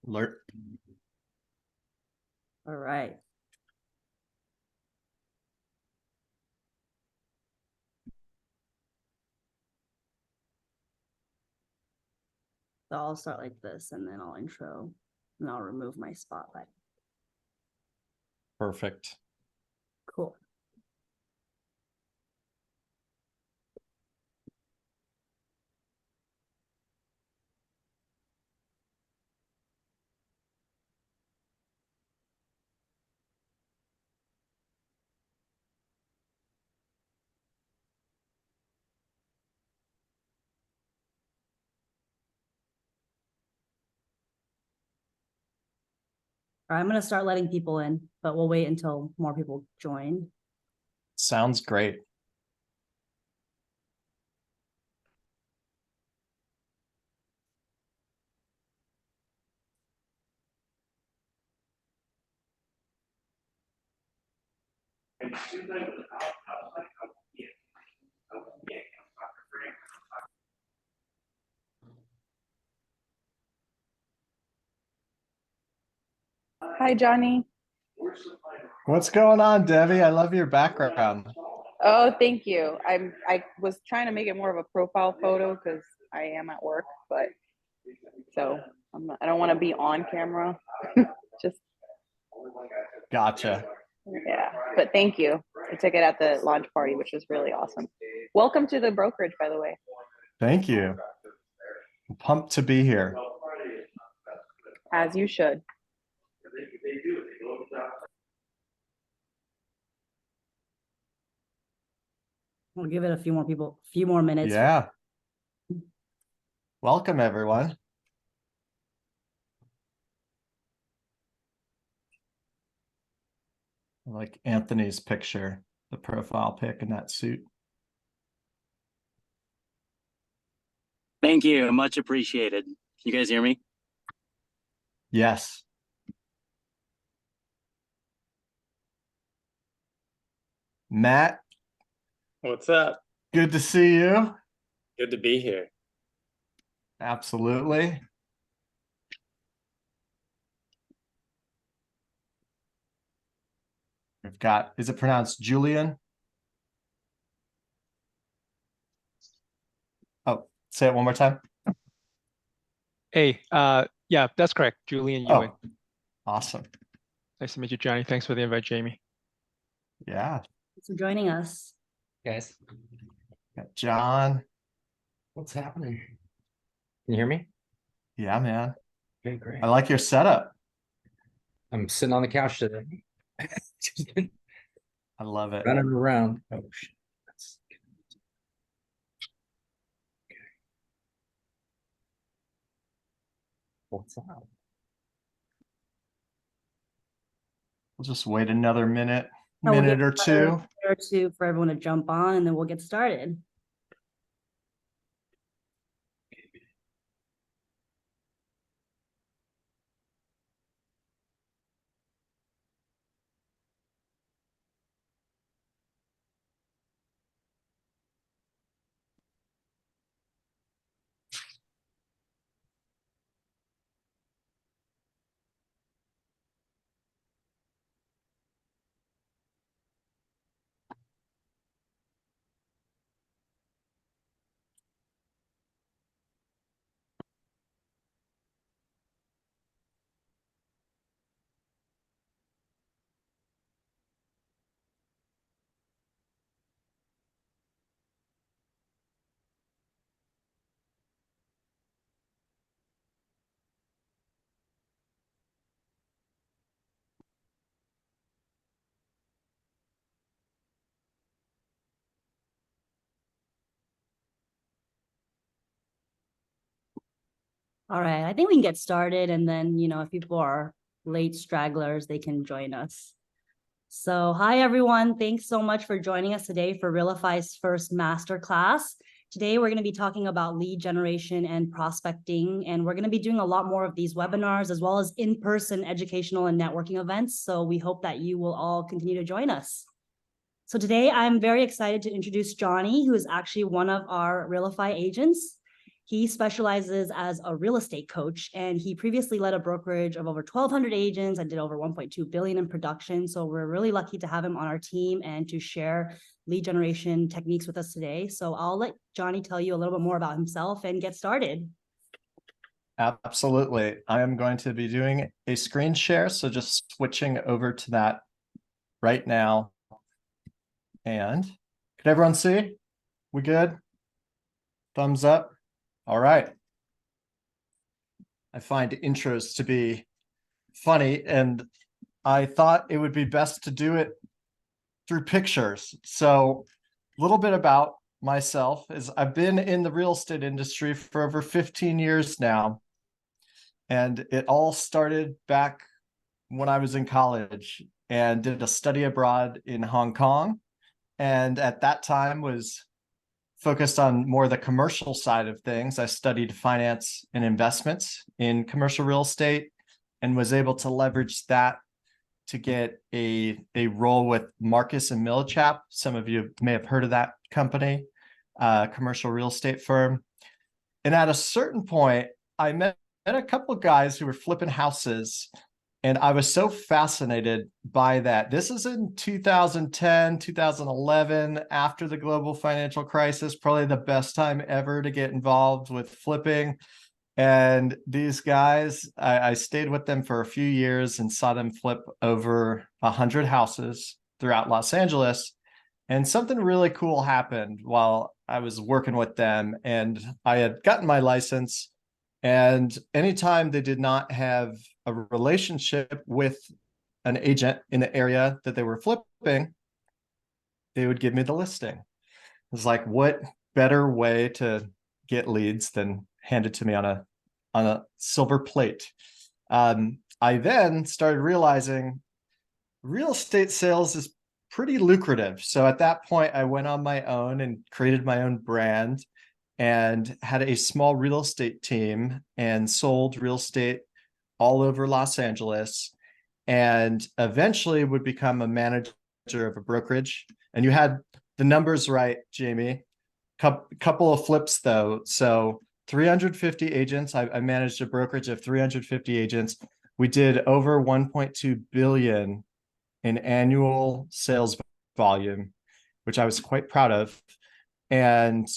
Alert. All right. So I'll start like this and then I'll intro and I'll remove my spotlight. Perfect. Cool. All right, I'm going to start letting people in, but we'll wait until more people join. Sounds great. Hi, Johnny. What's going on, Debbie? I love your background. Oh, thank you. I was trying to make it more of a profile photo because I am at work, but so I don't want to be on camera. Just Gotcha. yeah, but thank you. I took it at the launch party, which was really awesome. Welcome to the brokerage, by the way. Thank you. I'm pumped to be here. As you should. We'll give it a few more minutes. Yeah. Welcome, everyone. I like Anthony's picture, the profile pic in that suit. Thank you. Much appreciated. Can you guys hear me? Yes. Matt. What's up? Good to see you. Good to be here. Absolutely. We've got, is it pronounced Julian? Oh, say it one more time. Hey, yeah, that's correct. Julian Ewing. Oh, awesome. Nice to meet you, Johnny. Thanks for the invite, Jamie. Yeah. Thanks for joining us. Guys, Got John. what's happening? Can you hear me? Yeah, man. Okay, great. I like your setup. I'm sitting on the couch today. Just been I love it. running around. Oh shit. Okay. What's up? We'll just wait another minute We'll give or it two. a minute or two for everyone to jump on and then we'll get started. All right, I think we can get started and then, if people are late stragglers, they can join us. So hi, everyone. Thanks so much for joining us today for RealiFi's first masterclass. Today, we're going to be talking about lead generation and prospecting, and we're going to be doing a lot more of these webinars as well as in-person educational and networking events. So we hope that you will all continue to join us. So today, I'm very excited to introduce Johnny, who is actually one of our RealiFi agents. He specializes as a real estate coach, and he previously led a brokerage of over 1,200 agents and did over 1.2 billion in production. So we're really lucky to have him on our team and to share lead generation techniques with us today. So I'll let Johnny tell you a little bit more about himself and get started. Absolutely. I am going to be doing a screen share. So just switching over to that right now. And can everyone see? We good? Thumbs up. All right. I find intros to be funny, and I thought it would be best to do it through pictures. So a little bit about myself is I've been in the real estate industry for over 15 years now. And it all started back when I was in college and did a study abroad in Hong Kong. And at that time was focused on more the commercial side of things. I studied finance and investments in commercial real estate and was able to leverage that to get a role with Marcus and Millichap. Some of you may have heard of that company, commercial real estate firm. And at a certain point, I met a couple of guys who were flipping houses, and I was so fascinated by that. This is in 2010, 2011, after the global financial crisis, probably the best time ever to get involved with flipping. And these guys, I stayed with them for a few years and saw them flip over 100 houses throughout Los Angeles. And something really cool happened while I was working with them. And I had gotten my license. And anytime they did not have a relationship with an agent in the area that they were flipping, they would give me the listing. It was like, what better way to get leads than hand it to me on a silver plate? I then started realizing real estate sales is pretty lucrative. So at that point, I went on my own and created my own brand and had a small real estate team and sold real estate all over Los Angeles, and eventually would become a manager of a brokerage. And you had the numbers right, Jamie. Couple of flips though. So 350 agents. I managed a brokerage of 350 agents. We did over 1.2 billion in annual sales volume, which I was quite proud of. And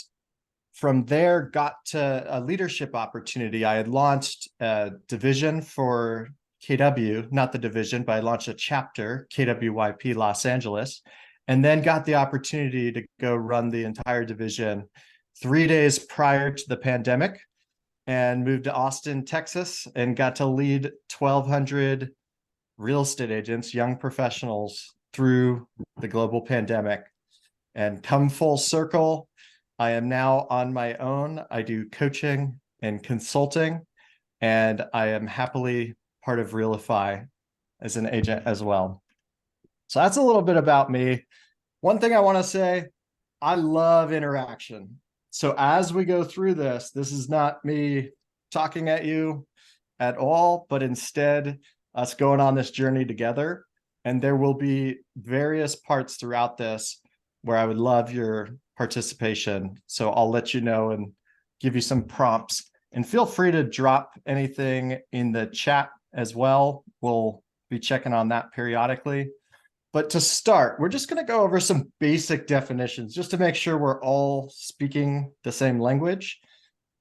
from there, got to a leadership opportunity. I had launched a division for KW, not the division, but I launched a chapter, KWYP Los Angeles, and then got the opportunity to go run the entire division 3 days prior to the pandemic, and moved to Austin, Texas, and got to lead 1,200 real estate agents, young professionals, through the global pandemic. And come full circle, I am now on my own. I do coaching and consulting, and I am happily part of RealiFi as an agent as well. So that's a little bit about me. One thing I want to say, I love interaction. So as we go through this is not me talking at you at all, but instead us going on this journey together. And there will be various parts throughout this where I would love your participation. So I'll let you know and give you some prompts, and feel free to drop anything in the chat as well. We'll be checking on that periodically. But to start, we're just going to go over some basic definitions just to make sure we're all speaking the same language.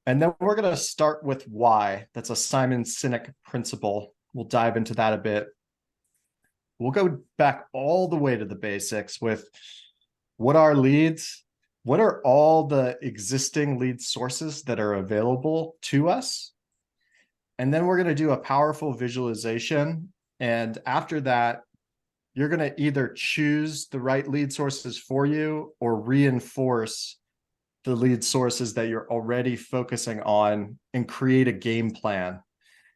And then we're going to start with why. That's a Simon Sinek principle. We'll dive into that a bit. We'll go back all the way to the basics with what are leads? What are all the existing lead sources that are available to us? And then we're going to do a powerful visualization. And after that, you're going to either choose the right lead sources for you or reinforce the lead sources that you're already focusing on and create a game plan.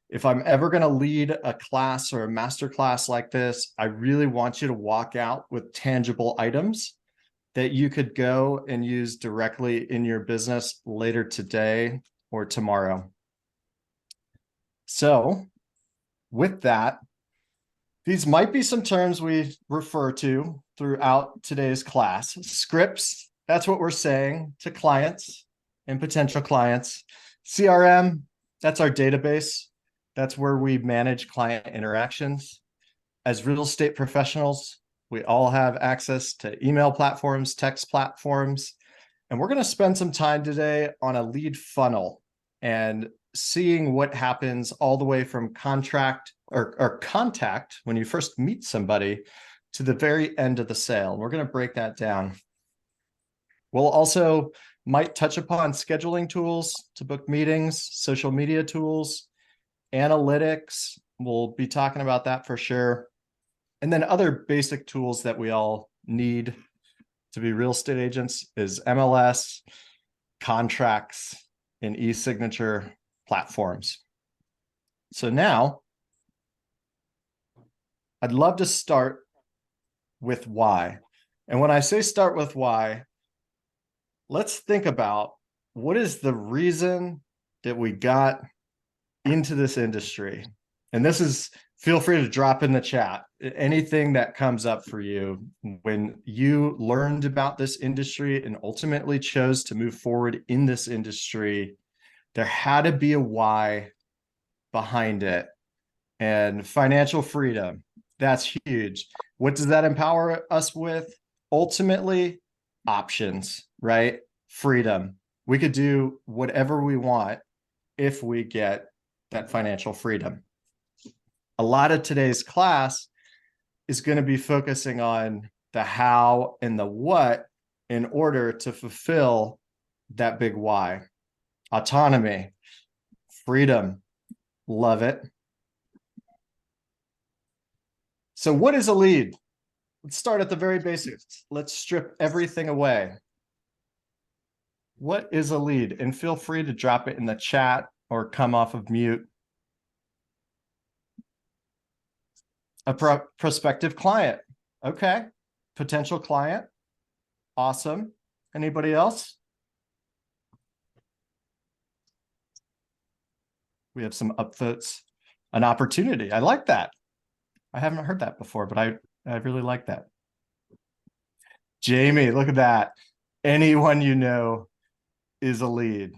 If I'm ever going to lead a class or a masterclass like this, I really want you to walk out with tangible items that you could go and use directly in your business later today or tomorrow. So with that, these might be some terms we refer to throughout today's class. Scripts, that's what we're saying to clients and potential clients. CRM, that's our database. That's where we manage client interactions. As real estate professionals, we all have access to email platforms, text platforms, and we're going to spend some time today on a lead funnel and seeing what happens all the way from contract or contact when you first meet somebody to the very end of the sale. We're going to break that down. We'll also might touch upon scheduling tools to book meetings, social media tools, analytics. We'll be talking about that for sure. And then other basic tools that we all need to be real estate agents is MLS, contracts, and e-signature platforms. So now I'd love to start with why. And when I say start with why, let's think about what is the reason that we got into this industry. And this is, feel free to drop in the chat anything that comes up for you when you learned about this industry and ultimately chose to move forward in this industry. There had to be a why behind it. And financial freedom, that's huge. What does that empower us with? Ultimately, options, right? Freedom. We could do whatever we want if we get that financial freedom. A lot of today's class is going to be focusing on the how and the what in order to fulfill that big why. Autonomy, freedom, love it. So what is a lead? Let's start at the very basics. Let's strip everything away. What is a lead? And feel free to drop it in the chat or come off of mute. A prospective client. Okay. Potential client. Awesome. Anybody else? We have some upvotes. An opportunity. I like that. I haven't heard that before, but I really like that. Jamie, look at that. Anyone you know is a lead.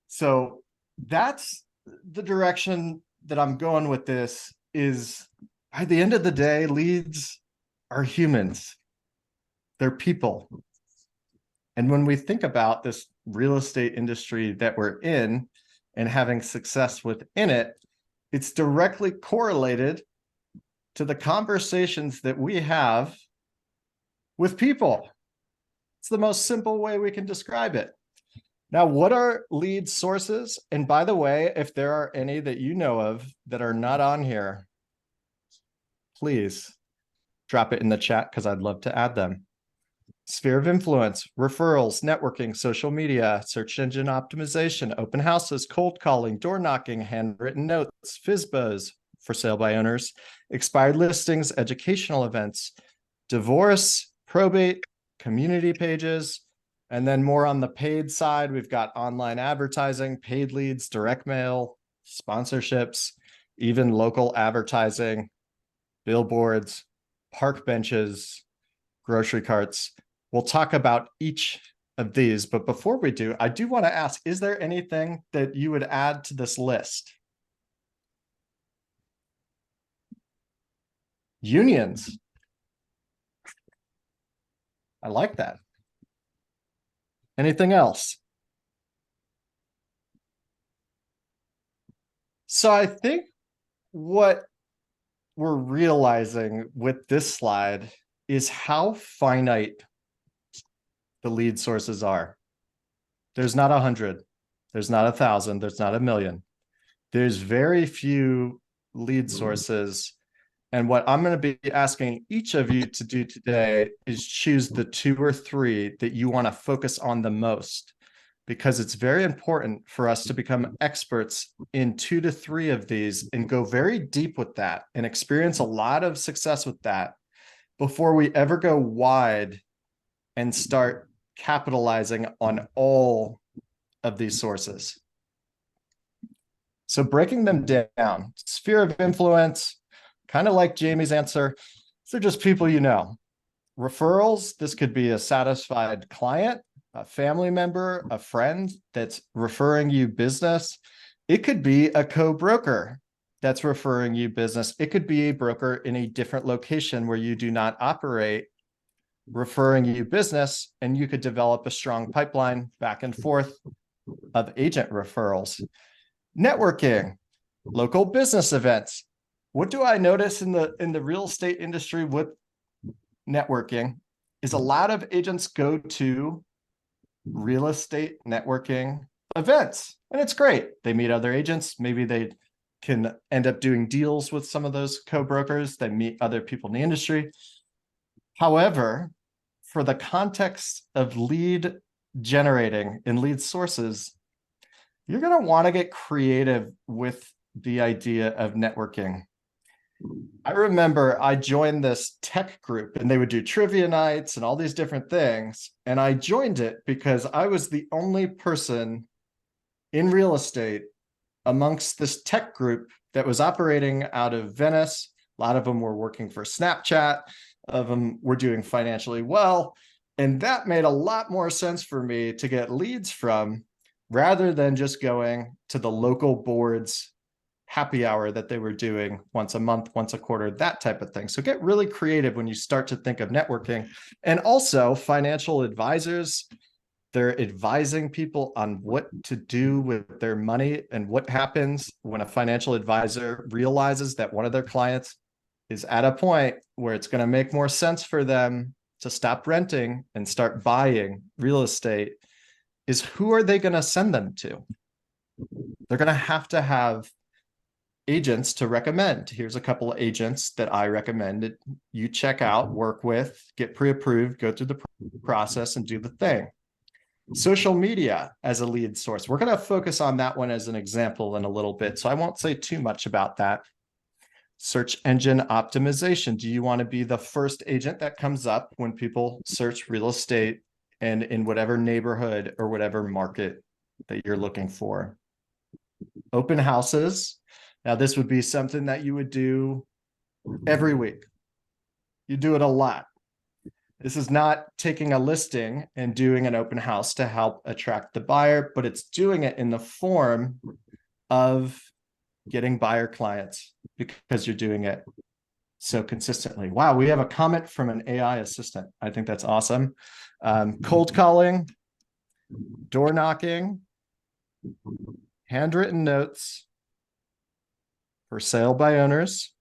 So that's the direction that I'm going with this is by the end of the day, leads are humans. They're people. And when we think about this real estate industry that we're in and having success within it, it's directly correlated to the conversations that we have with people. It's the most simple way we can describe it. Now, what are lead sources? And by the way, if there are any that you know of that are not on here, please drop it in the chat because I'd love to add them. Sphere of influence, referrals, networking, social media, search engine optimization, open houses, cold calling, door knocking, handwritten notes, FSBOs, for sale by owners, expired listings, educational events, divorce, probate, community pages, and then more on the paid side, we've got online advertising, paid leads, direct mail, sponsorships, even local advertising, billboards, park benches, grocery carts. We'll talk about each of these, but before we do, I do want to ask, is there anything that you would add to this list? Unions. I like that. Anything else? So I think what we're realizing with this slide is how finite the lead sources are. There's not 100, there's not 1,000, there's not 1,000,000. There's very few lead sources. And what I'm going to be asking each of you to do today is choose the 2 or 3 that you want to focus on the most, because it's very important for us to become experts in 2 to 3 of these and go very deep with that and experience a lot of success with that before we ever go wide and start capitalizing on all of these sources. So breaking them down, sphere of influence, kind of like Jamie's answer, these are just people you know. Referrals, this could be a satisfied client, a family member, a friend that's referring you business. It could be a co-broker that's referring you business. It could be a broker in a different location where you do not operate, referring you business, and you could develop a strong pipeline back and forth of agent referrals. Networking, local business events. What do I notice in the real estate industry with networking is a lot of agents go to real estate networking events, and it's great. They meet other agents. Maybe they can end up doing deals with some of those co-brokers. They meet other people in the industry. However, for the context of lead generating and lead sources, you're going to want to get creative with the idea of networking. I remember I joined this tech group and they would do trivia nights and all these different things. And I joined it because I was the only person in real estate amongst this tech group that was operating out of Venice. A lot of them were working for Snapchat. Of them were doing financially well. And that made a lot more sense for me to get leads from rather than just going to the local board's happy hour that they were doing once a month, once a quarter, that type of thing. So get really creative when you start to think of networking. And also financial advisors, they're advising people on what to do with their money and what happens when a financial advisor realizes that one of their clients is at a point where it's going to make more sense for them to stop renting and start buying real estate. Is who are they going to send them to? They're going to have agents to recommend. Here's a couple of agents that I recommend that you check out, work with, get pre-approved, go through the process and do the thing. Social media as a lead source. We're going to focus on that one as an example in a little bit, so I won't say too much about that. Search engine optimization. Do you want to be the first agent that comes up when people search real estate and in whatever neighborhood or whatever market that you're looking for? Open houses. Now, this would be something that you would do every week. You do it a lot. This is not taking a listing and doing an open house to help attract the buyer, but it's doing it in the form of getting buyer clients because you're doing it so consistently. Wow, we have a comment from an AI assistant. I think that's awesome. Cold calling, door knocking, handwritten notes, for sale by owners.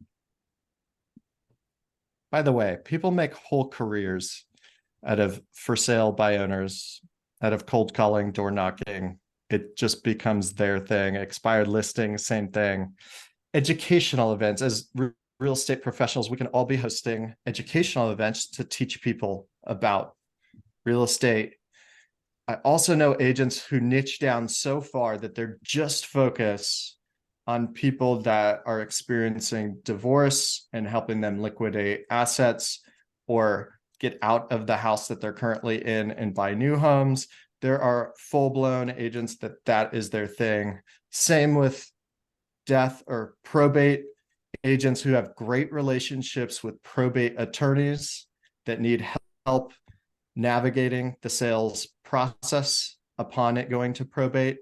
By the way, people make whole careers out of for sale by owners, out of cold calling, door knocking. It just becomes their thing. Expired listings, same thing. Educational events. As real estate professionals, we can all be hosting educational events to teach people about real estate. I also know agents who niche down so far that they're just focused on people that are experiencing divorce and helping them liquidate assets or get out of the house that they're currently in and buy new homes. There are full-blown agents that is their thing. Same with death or probate agents who have great relationships with probate attorneys that need help navigating the sales process upon it going to probate.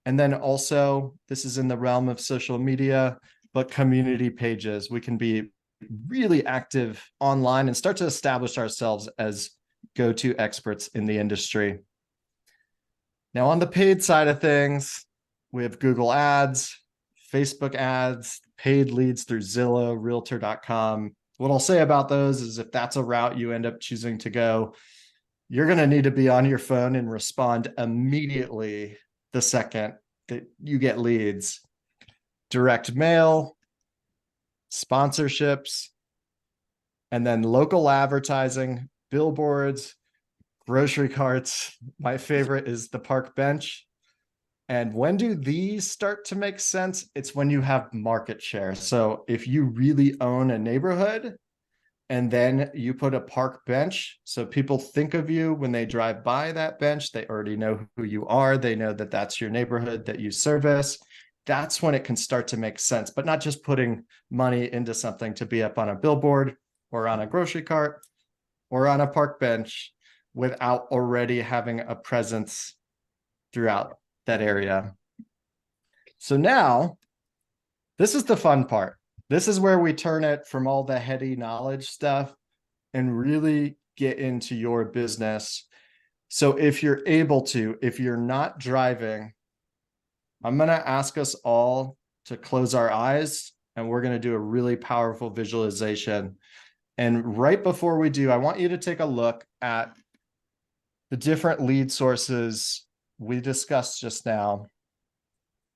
And then also, this is in the realm of social media, but community pages. We can be really active online and start to establish ourselves as go-to experts in the industry. Now, on the paid side of things, we have Google Ads, Facebook ads, paid leads through Zillow, Realtor.com. What I'll say about those is if that's a route you end up choosing to go, you're going to need to be on your phone and respond immediately the second that you get leads. Direct mail, sponsorships, and then local advertising, billboards, grocery carts. My favorite is the park bench. And when do these start to make sense? It's when you have market share. So if you really own a neighborhood and then you put a park bench, so people think of you when they drive by that bench, they already know who you are. They know that that's your neighborhood that you service. That's when it can start to make sense, but not just putting money into something to be up on a billboard or on a grocery cart or on a park bench. without already having a presence throughout that area. So now, this is the fun part. This is where we turn it from all the heady knowledge stuff and really get into your business. So if you're able to, if you're not driving, I'm going to ask us all to close our eyes, and we're going to do a really powerful visualization. And right before we do, I want you to take a look at the different lead sources we discussed just now,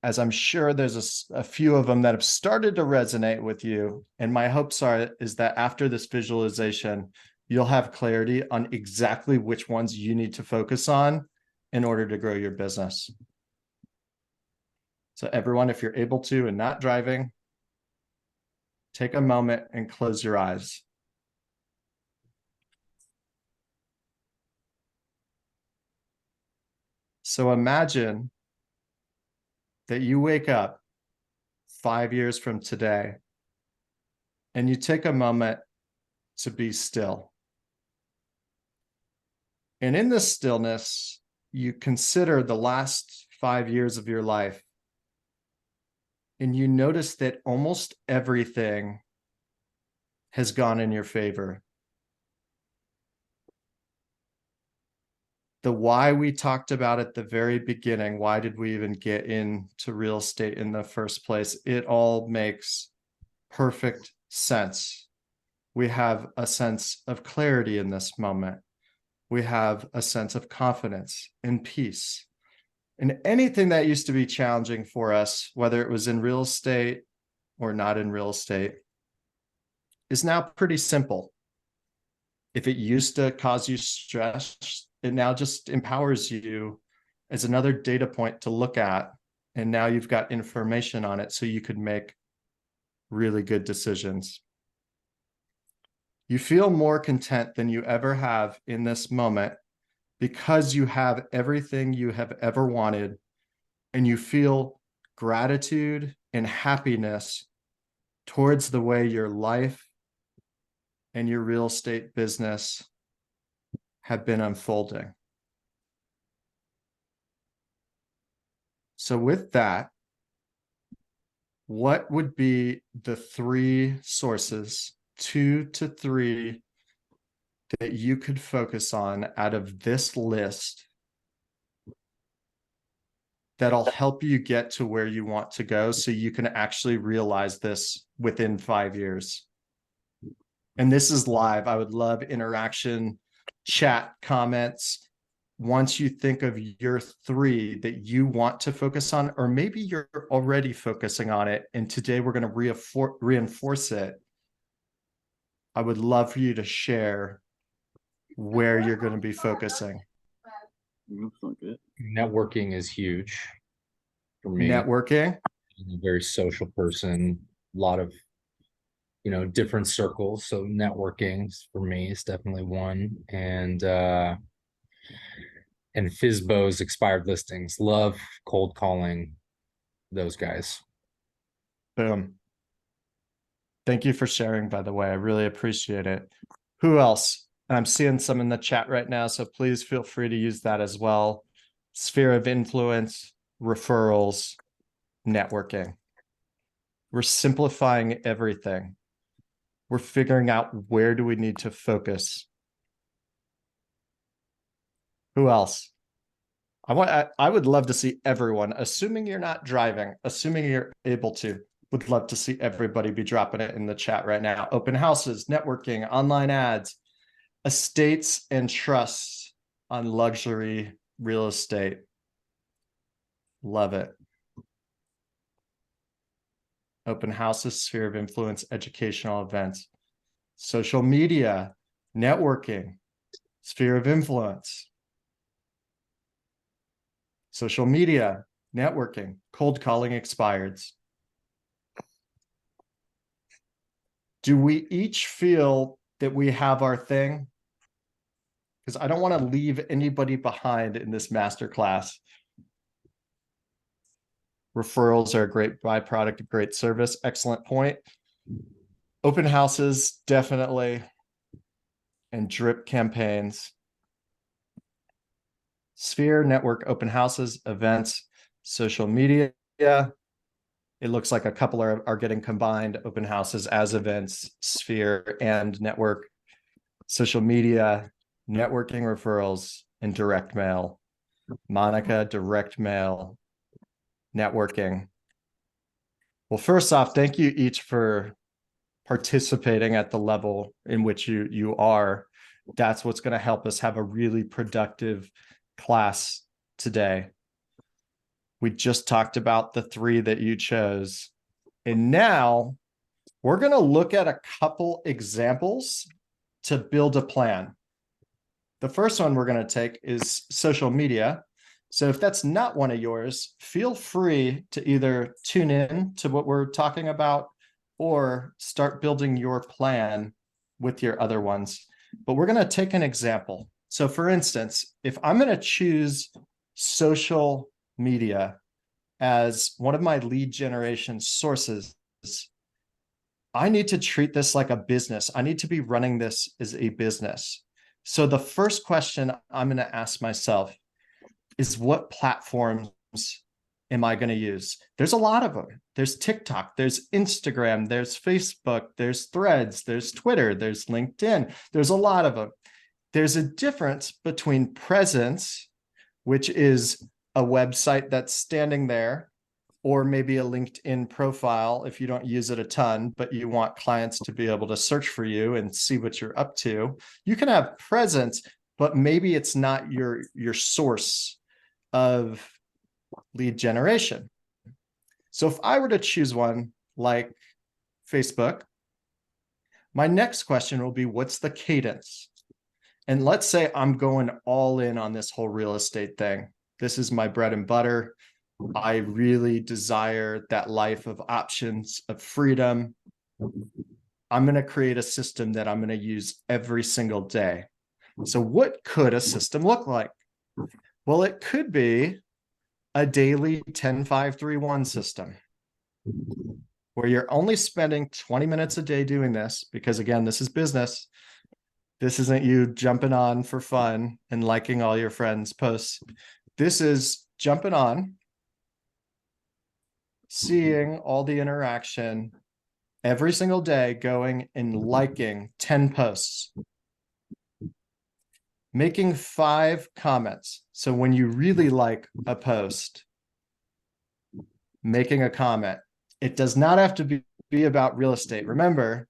as I'm sure there's a few of them that have started to resonate with you. And my hopes is that after this visualization, you'll have clarity on exactly which ones you need to focus on in order to grow your business. So everyone, if you're able to and not driving, take a moment and close your eyes. So imagine that you wake up 5 years from today and you take a moment to be still. And in this stillness, you consider the last 5 years of your life, and you notice that almost everything has gone in your favor. The why we talked about at the very beginning, why did we even get into real estate in the first place? It all makes perfect sense. We have a sense of clarity in this moment. We have a sense of confidence and peace. And anything that used to be challenging for us, whether it was in real estate or not in real estate, is now pretty simple. If it used to cause you stress, it now just empowers you as another data point to look at. And now you've got information on it so you could make really good decisions. You feel more content than you ever have in this moment because you have everything you have ever wanted, and you feel gratitude and happiness towards the way your life and your real estate business have been unfolding. So with that, what would be the 3 sources, 2 to 3, that you could focus on out of this list that'll help you get to where you want to go so you can actually realize this within 5 years? And this is live. I would love interaction, chat, comments. Once you think of your 3 that you want to focus on, or maybe you're already focusing on it, and today we're going to reinforce it, I would love for you to share where you're going to be focusing. Networking is huge for me. Networking. I'm a very social person, a lot of, different circles. So networking for me is definitely one. And FSBO's expired listings. Love cold calling those guys. Boom. Thank you for sharing, by the way. I really appreciate it. Who else? I'm seeing some in the chat right now, so please feel free to use that as well. Sphere of influence, referrals, networking. We're simplifying everything. We're figuring out where do we need to focus. Who else? I would love to see everyone, assuming you're not driving, assuming you're able to, would love to see everybody be dropping it in the chat right now. Open houses, networking, online ads, estates and trusts on luxury real estate. Love it. Open houses, sphere of influence, educational events, social media, networking, sphere of influence, social media, networking, cold calling expireds. Do we each feel that we have our thing? Because I don't want to leave anybody behind in this masterclass. Referrals are a great byproduct of great service. Excellent point. Open houses, definitely. And drip campaigns. Sphere, network, open houses, events, social media. It looks like a couple are getting combined, open houses as events, Sphere and network, social media, networking referrals, and direct mail. Monica, direct mail, networking. Well, first off, thank you each for participating at the level in which you are. That's what's going to help us have a really productive class today. We just talked about the 3 that you chose. And now we're going to look at a couple examples to build a plan. The first one we're going to take is social media. So if that's not one of yours, feel free to either tune in to what we're talking about or start building your plan with your other ones. But we're going to take an example. So for instance, if I'm going to choose social media as one of my lead generation sources, I need to treat this like a business. I need to be running this as a business. So the first question I'm going to ask myself is, what platforms am I going to use? There's a lot of them. There's TikTok, there's Instagram, there's Facebook, there's Threads, there's Twitter, there's LinkedIn. There's a lot of them. There's a difference between presence, which is a website that's standing there, or maybe a LinkedIn profile if you don't use it a ton, but you want clients to be able to search for you and see what you're up to. You can have presence, but maybe it's not your source of lead generation. So if I were to choose one like Facebook, my next question will be, what's the cadence? And let's say I'm going all in on this whole real estate thing. This is my bread and butter. I really desire that life of options, of freedom. I'm going to create a system that I'm going to use every single day. So what could a system look like? Well, it could be a daily 10-5-3-1 system where you're only spending 20 minutes a day doing this, because again, this is business. This isn't you jumping on for fun and liking all your friends' posts. This is jumping on, seeing all the interaction every single day, going and liking 10 posts, making 5 comments. So when you really like a post, making a comment. It does not have to be about real estate. Remember,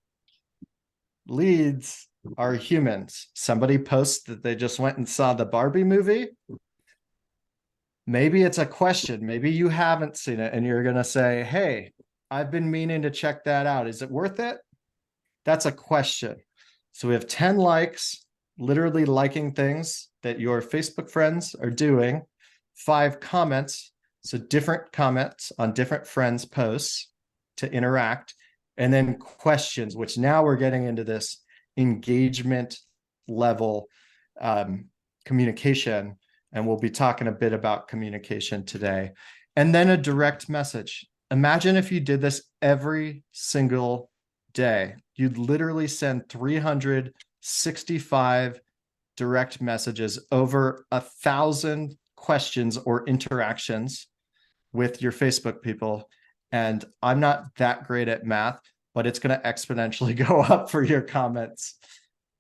leads are humans. Somebody posts that they just went and saw the Barbie movie. Maybe it's a question. Maybe you haven't seen it and you're going to say, hey, I've been meaning to check that out. Is it worth it? That's a question. So we have 10 likes, literally liking things that your Facebook friends are doing, 5 comments, so different comments on different friends' posts to interact, and then questions, which now we're getting into this engagement level communication. And we'll be talking a bit about communication today. And then a direct message. Imagine if you did this every single day. You'd literally send 365 direct messages, over 1,000 questions or interactions with your Facebook people. And I'm not that great at math, but it's going to exponentially go up for your comments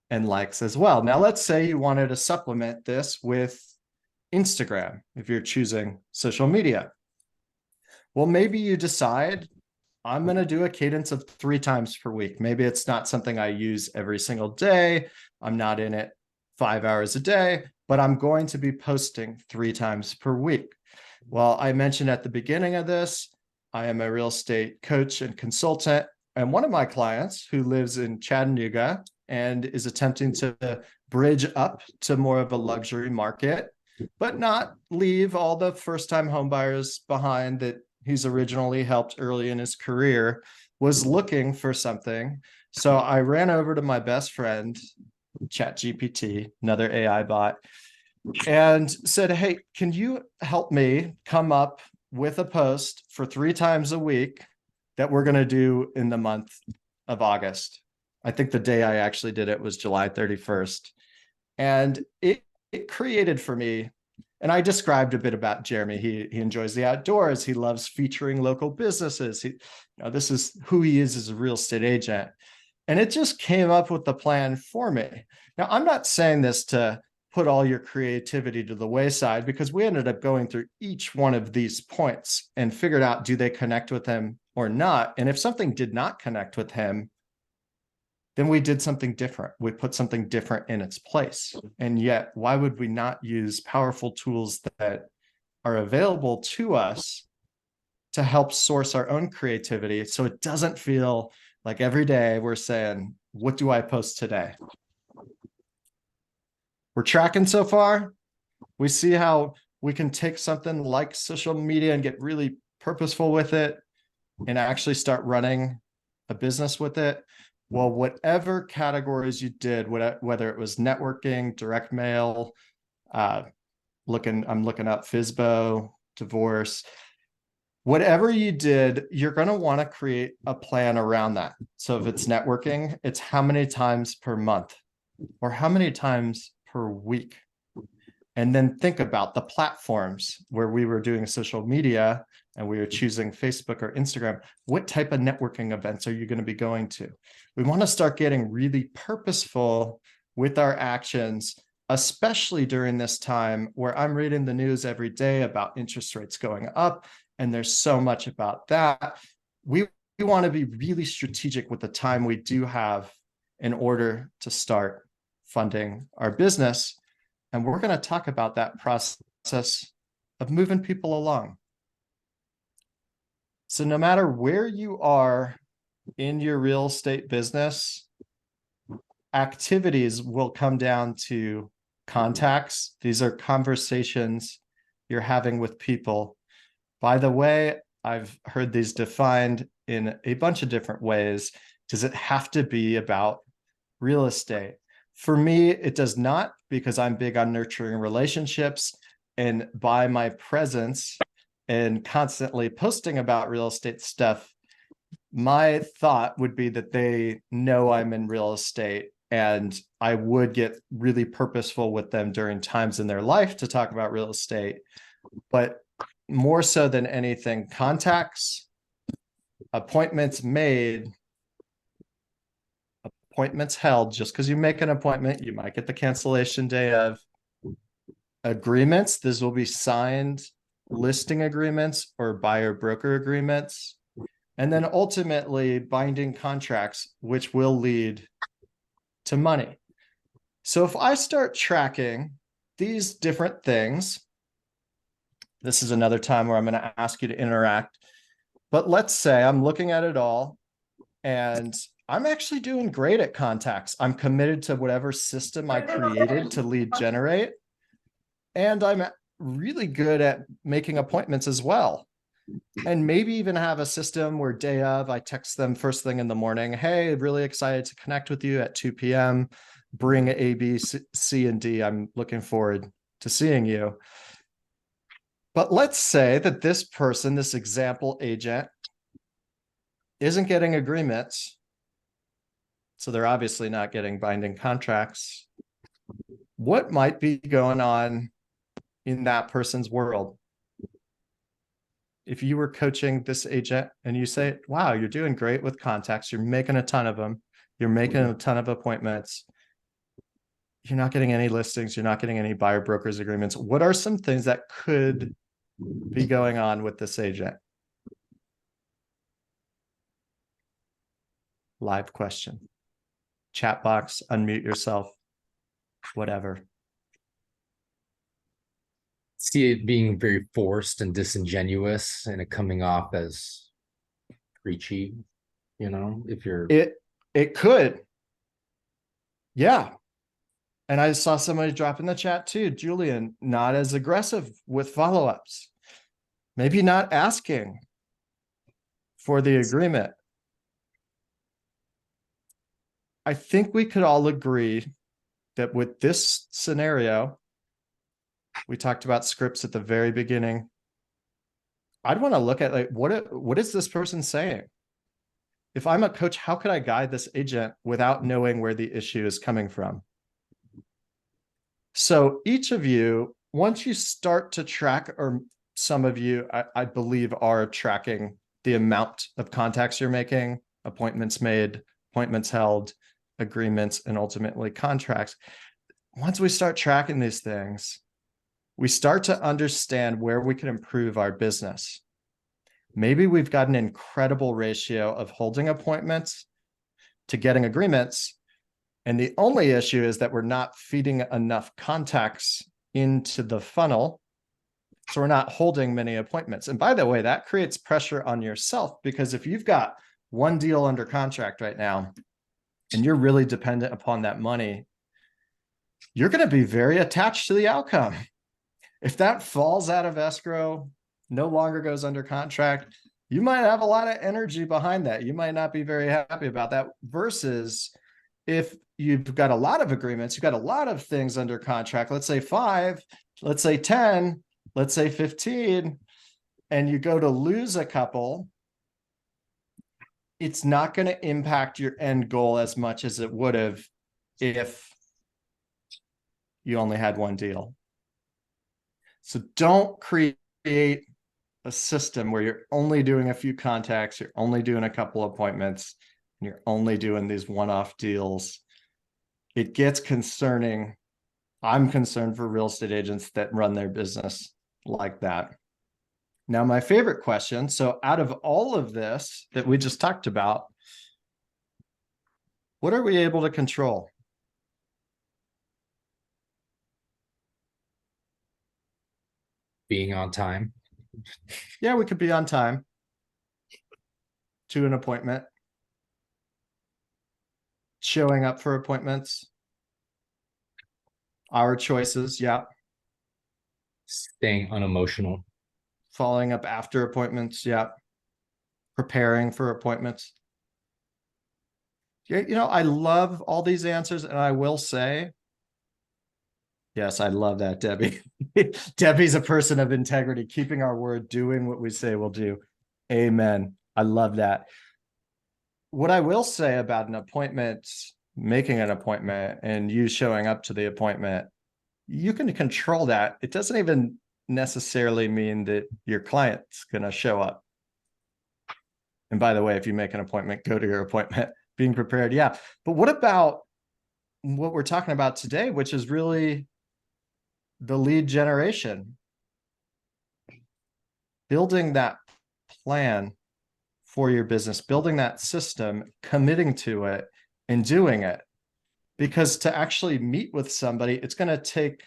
and likes as well. Now, let's say you wanted to supplement this with Instagram, if you're choosing social media. Well, maybe you decide, I'm going to do a cadence of 3 times per week. Maybe it's not something I use every single day. I'm not in it 5 hours a day, but I'm going to be posting 3 times per week. Well, I mentioned at the beginning of this, I am a real estate coach and consultant. And one of my clients who lives in Chattanooga and is attempting to bridge up to more of a luxury market, but not leave all the first-time homebuyers behind that he's originally helped early in his career, was looking for something. So I ran over to my best friend, ChatGPT, another AI bot, and said, hey, can you help me come up with a post for 3 times a week that we're going to do in the month of August? I think the day I actually did it was July 31st. And it created for me And I described a bit about Jeremy. He enjoys the outdoors. He loves featuring local businesses. This is who he is as a real estate agent. And it just came up with the plan for me. Now, I'm not saying this to put all your creativity to the wayside, because we ended up going through each one of these points and figured out, do they connect with him or not? And if something did not connect with him, then we did something different. We put something different in its place. And yet, why would we not use powerful tools that are available to us to help source our own creativity, so it doesn't feel like every day we're saying, what do I post today? We're tracking so far. We see how we can take something like social media and get really purposeful with it and actually start running a business with it. Well, whatever categories you did, whether it was networking, direct mail, I'm looking up FSBO, divorce, whatever you did, you're going to want to create a plan around that. So if it's networking, it's how many times per month or how many times per week. And then think about the platforms where we were doing social media and we were choosing Facebook or Instagram. What type of networking events are you going to be going to? We want to start getting really purposeful with our actions, especially during this time where I'm reading the news every day about interest rates going up. And there's so much about that. We want to be really strategic with the time we do have in order to start funding our business. And we're going to talk about that process of moving people along. So no matter where you are in your real estate business, activities will come down to contacts. These are conversations you're having with people. By the way, I've heard these defined in a bunch of different ways. Does it have to be about real estate? For me, it does not, because I'm big on nurturing relationships. And by my presence and constantly posting about real estate stuff, my thought would be that they know I'm in real estate, and I would get really purposeful with them during times in their life to talk about real estate. But more so than anything, contacts, appointments made, appointments held. Just because you make an appointment, you might get the cancellation day of. Agreements, this will be signed listing agreements or buyer broker agreements. And then ultimately binding contracts, which will lead to money. So if I start tracking these different things, this is another time where I'm going to ask you to interact. But let's say I'm looking at it all and I'm actually doing great at contacts. I'm committed to whatever system I created to lead generate. And I'm really good at making appointments as well. And maybe even have a system where day of, I text them first thing in the morning. Hey, really excited to connect with you at 2 p.m. Bring A, B, C, and D. I'm looking forward to seeing you. But let's say that this person, this example agent, isn't getting agreements. So they're obviously not getting binding contracts. What might be going on in that person's world? If you were coaching this agent and you say, wow, you're doing great with contacts, you're making a ton of them, you're making a ton of appointments, you're not getting any listings, you're not getting any buyer brokers agreements. What are some things that could be going on with this agent? Live question. Chat box, unmute yourself, whatever. See it being very forced and disingenuous and it coming off as preachy, if you're it could. Yeah. And I saw somebody drop in the chat too, Julian, not as aggressive with follow-ups. Maybe not asking for the agreement. I think we could all agree that with this scenario, we talked about scripts at the very beginning. I'd want to look at like, what is this person saying? If I'm a coach, how could I guide this agent without knowing where the issue is coming from? So each of you once you start to track, or some of you, I believe, are tracking the amount of contacts you're making, appointments made, appointments held, agreements, and ultimately contracts. Once we start tracking these things, we start to understand where we can improve our business. Maybe we've got an incredible ratio of holding appointments to getting agreements. And the only issue is that we're not feeding enough contacts into the funnel. So we're not holding many appointments. And by the way, that creates pressure on yourself, because if you've got one deal under contract right now, and you're really dependent upon that money, you're going to be very attached to the outcome. If that falls out of escrow, no longer goes under contract, you might have a lot of energy behind that. You might not be very happy about that, versus if you've got a lot of agreements, you've got a lot of things under contract, let's say 5, let's say 10, let's say 15, and you go to lose a couple, it's not going to impact your end goal as much as it would have if you only had one deal. So don't create a system where you're only doing a few contacts, you're only doing a couple appointments, and you're only doing these one-off deals. It gets concerning. I'm concerned for real estate agents that run their business like that. Now, my favorite question, so out of all of this that we just talked about, what are we able to control? Being on time. Yeah, we could be on time to an appointment, showing up for appointments, our choices, yeah, Staying unemotional. following up after appointments, yeah, preparing for appointments. Yeah, I love all these answers, and I will say, yes, I love that, Debbie. Debbie's a person of integrity, keeping our word, doing what we say we'll do. Amen. I love that. What I will say about an appointment, making an appointment, and you showing up to the appointment, you can control that. It doesn't even necessarily mean that your client's going to show up. And by the way, if you make an appointment, go to your appointment, being prepared. Yeah. But what about what we're talking about today, which is really the lead generation? Building that plan for your business, building that system, committing to it, and doing it. Because to actually meet with somebody, it's going to take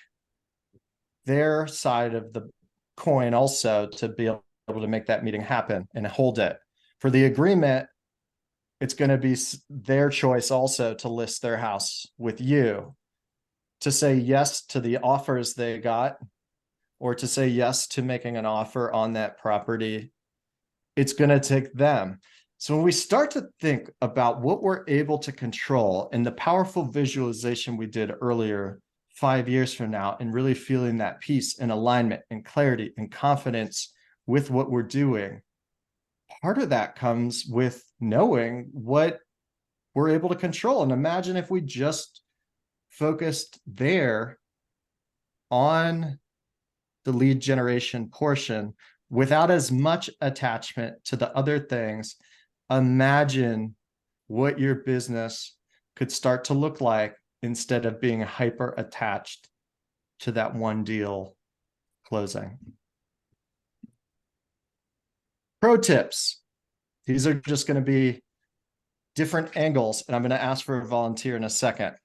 their side of the coin also to be able to make that meeting happen and hold it. For the agreement, it's going to be their choice also to list their house with you, to say yes to the offers they got, or to say yes to making an offer on that property. It's going to take them. So when we start to think about what we're able to control and the powerful visualization we did earlier, 5 years from now, and really feeling that peace and alignment and clarity and confidence with what we're doing, part of that comes with knowing what we're able to control. And imagine if we just focused there on the lead generation portion without as much attachment to the other things. Imagine what your business could start to look like instead of being hyper attached to that one deal closing. Pro tips. These are just going to be different angles, and I'm going to ask for a volunteer in a second.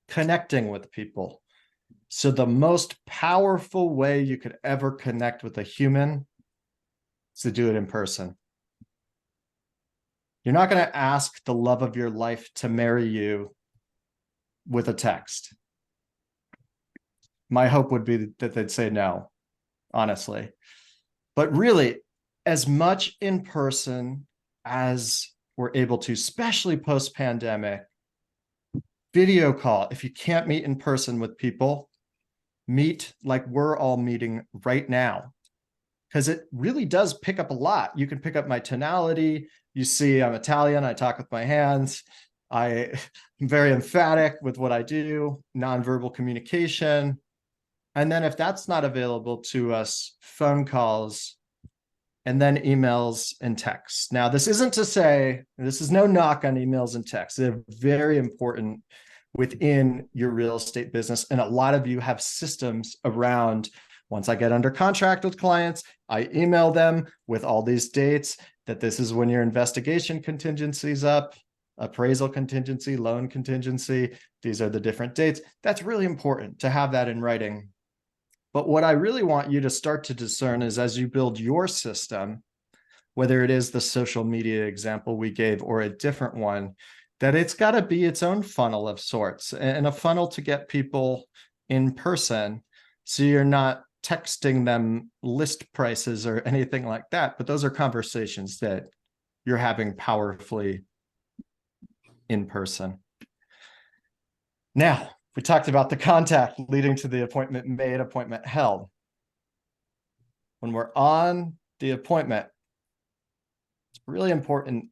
Connecting with people. So the most powerful way you could ever connect with a human is to do it in person. You're not going to ask the love of your life to marry you with a text. My hope would be that they'd say no, honestly. But really, as much in person as we're able to, especially post-pandemic, video call. If you can't meet in person with people, meet like we're all meeting right now, because it really does pick up a lot. You can pick up my tonality. You see, I'm Italian. I talk with my hands. I'm very emphatic with what I do, nonverbal communication. And then if that's not available to us, phone calls, and then emails and texts. Now, this isn't to say, this is no knock on emails and texts. They're very important within your real estate business. And a lot of you have systems around, once I get under contract with clients, I email them with all these dates that this is when your investigation contingency's up, appraisal contingency, loan contingency. These are the different dates. That's really important to have that in writing. But what I really want you to start to discern is as you build your system, whether it is the social media example we gave or a different one, that it's got to be its own funnel of sorts, and a funnel to get people in person. So you're not texting them list prices or anything like that, but those are conversations that you're having powerfully in person. Now, we talked about the contact leading to the appointment made, appointment held. When we're on the appointment, it's really important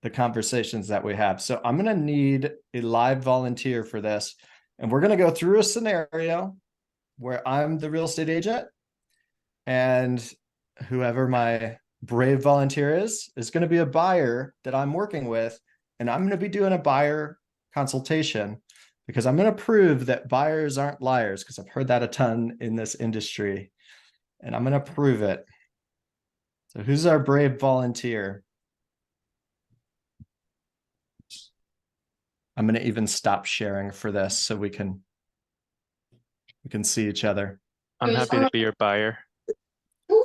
the conversations that we have. So I'm going to need a live volunteer for this. And we're going to go through a scenario where I'm the real estate agent and whoever my brave volunteer is going to be a buyer that I'm working with. And I'm going to be doing a buyer consultation because I'm going to prove that buyers aren't liars, because I've heard that a ton in this industry, and I'm going to prove it. So who's our brave volunteer? I'm going to even stop sharing for this so we can see each other. I'm happy to be your buyer.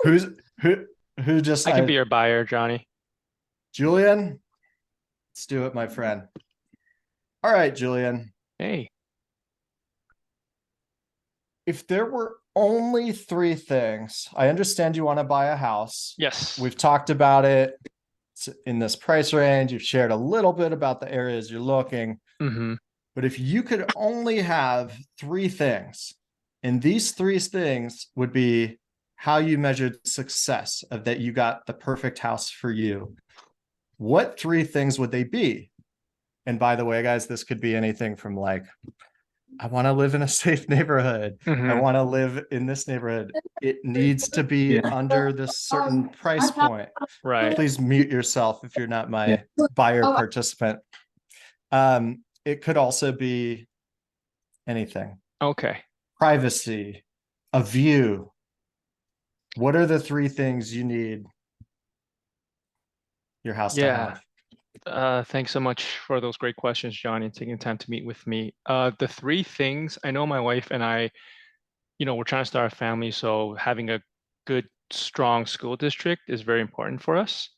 Who just I can be your buyer, Johnny. Julian? Let's do it, my friend. All right, Julian. Hey. If there were only 3 things, I understand you want to buy a house. Yes. We've talked about it in this price range. You've shared a little bit about the areas you're looking. Mm-hmm. But if you could only have 3 things, and these 3 things would be how you measured success of that you got the perfect house for you, what 3 things would they be? And by the way, guys, this could be anything from like, I want to live in a safe neighborhood. I want to live in this neighborhood. It needs to be under this certain price point. Right. Please mute yourself if you're not my buyer participant. It could also be anything. Okay. Privacy, a view. What are the 3 things you need your house to have? Thanks so much for those great questions, Johnny, and taking the time to meet with me. The 3 things, I know my wife and I, we're trying to start a family, so having a good, strong school district is very important for us.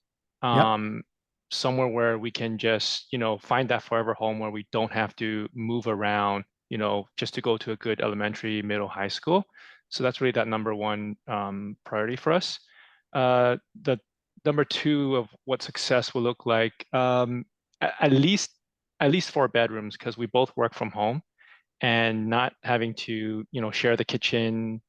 Somewhere where we can just, find that forever home where we don't have to move around, just to go to a good elementary, middle, high school. So that's really that number 1 priority for us. The number 2 of what success will look like, at least 4 bedrooms, because we both work from home, and not having to share the kitchen,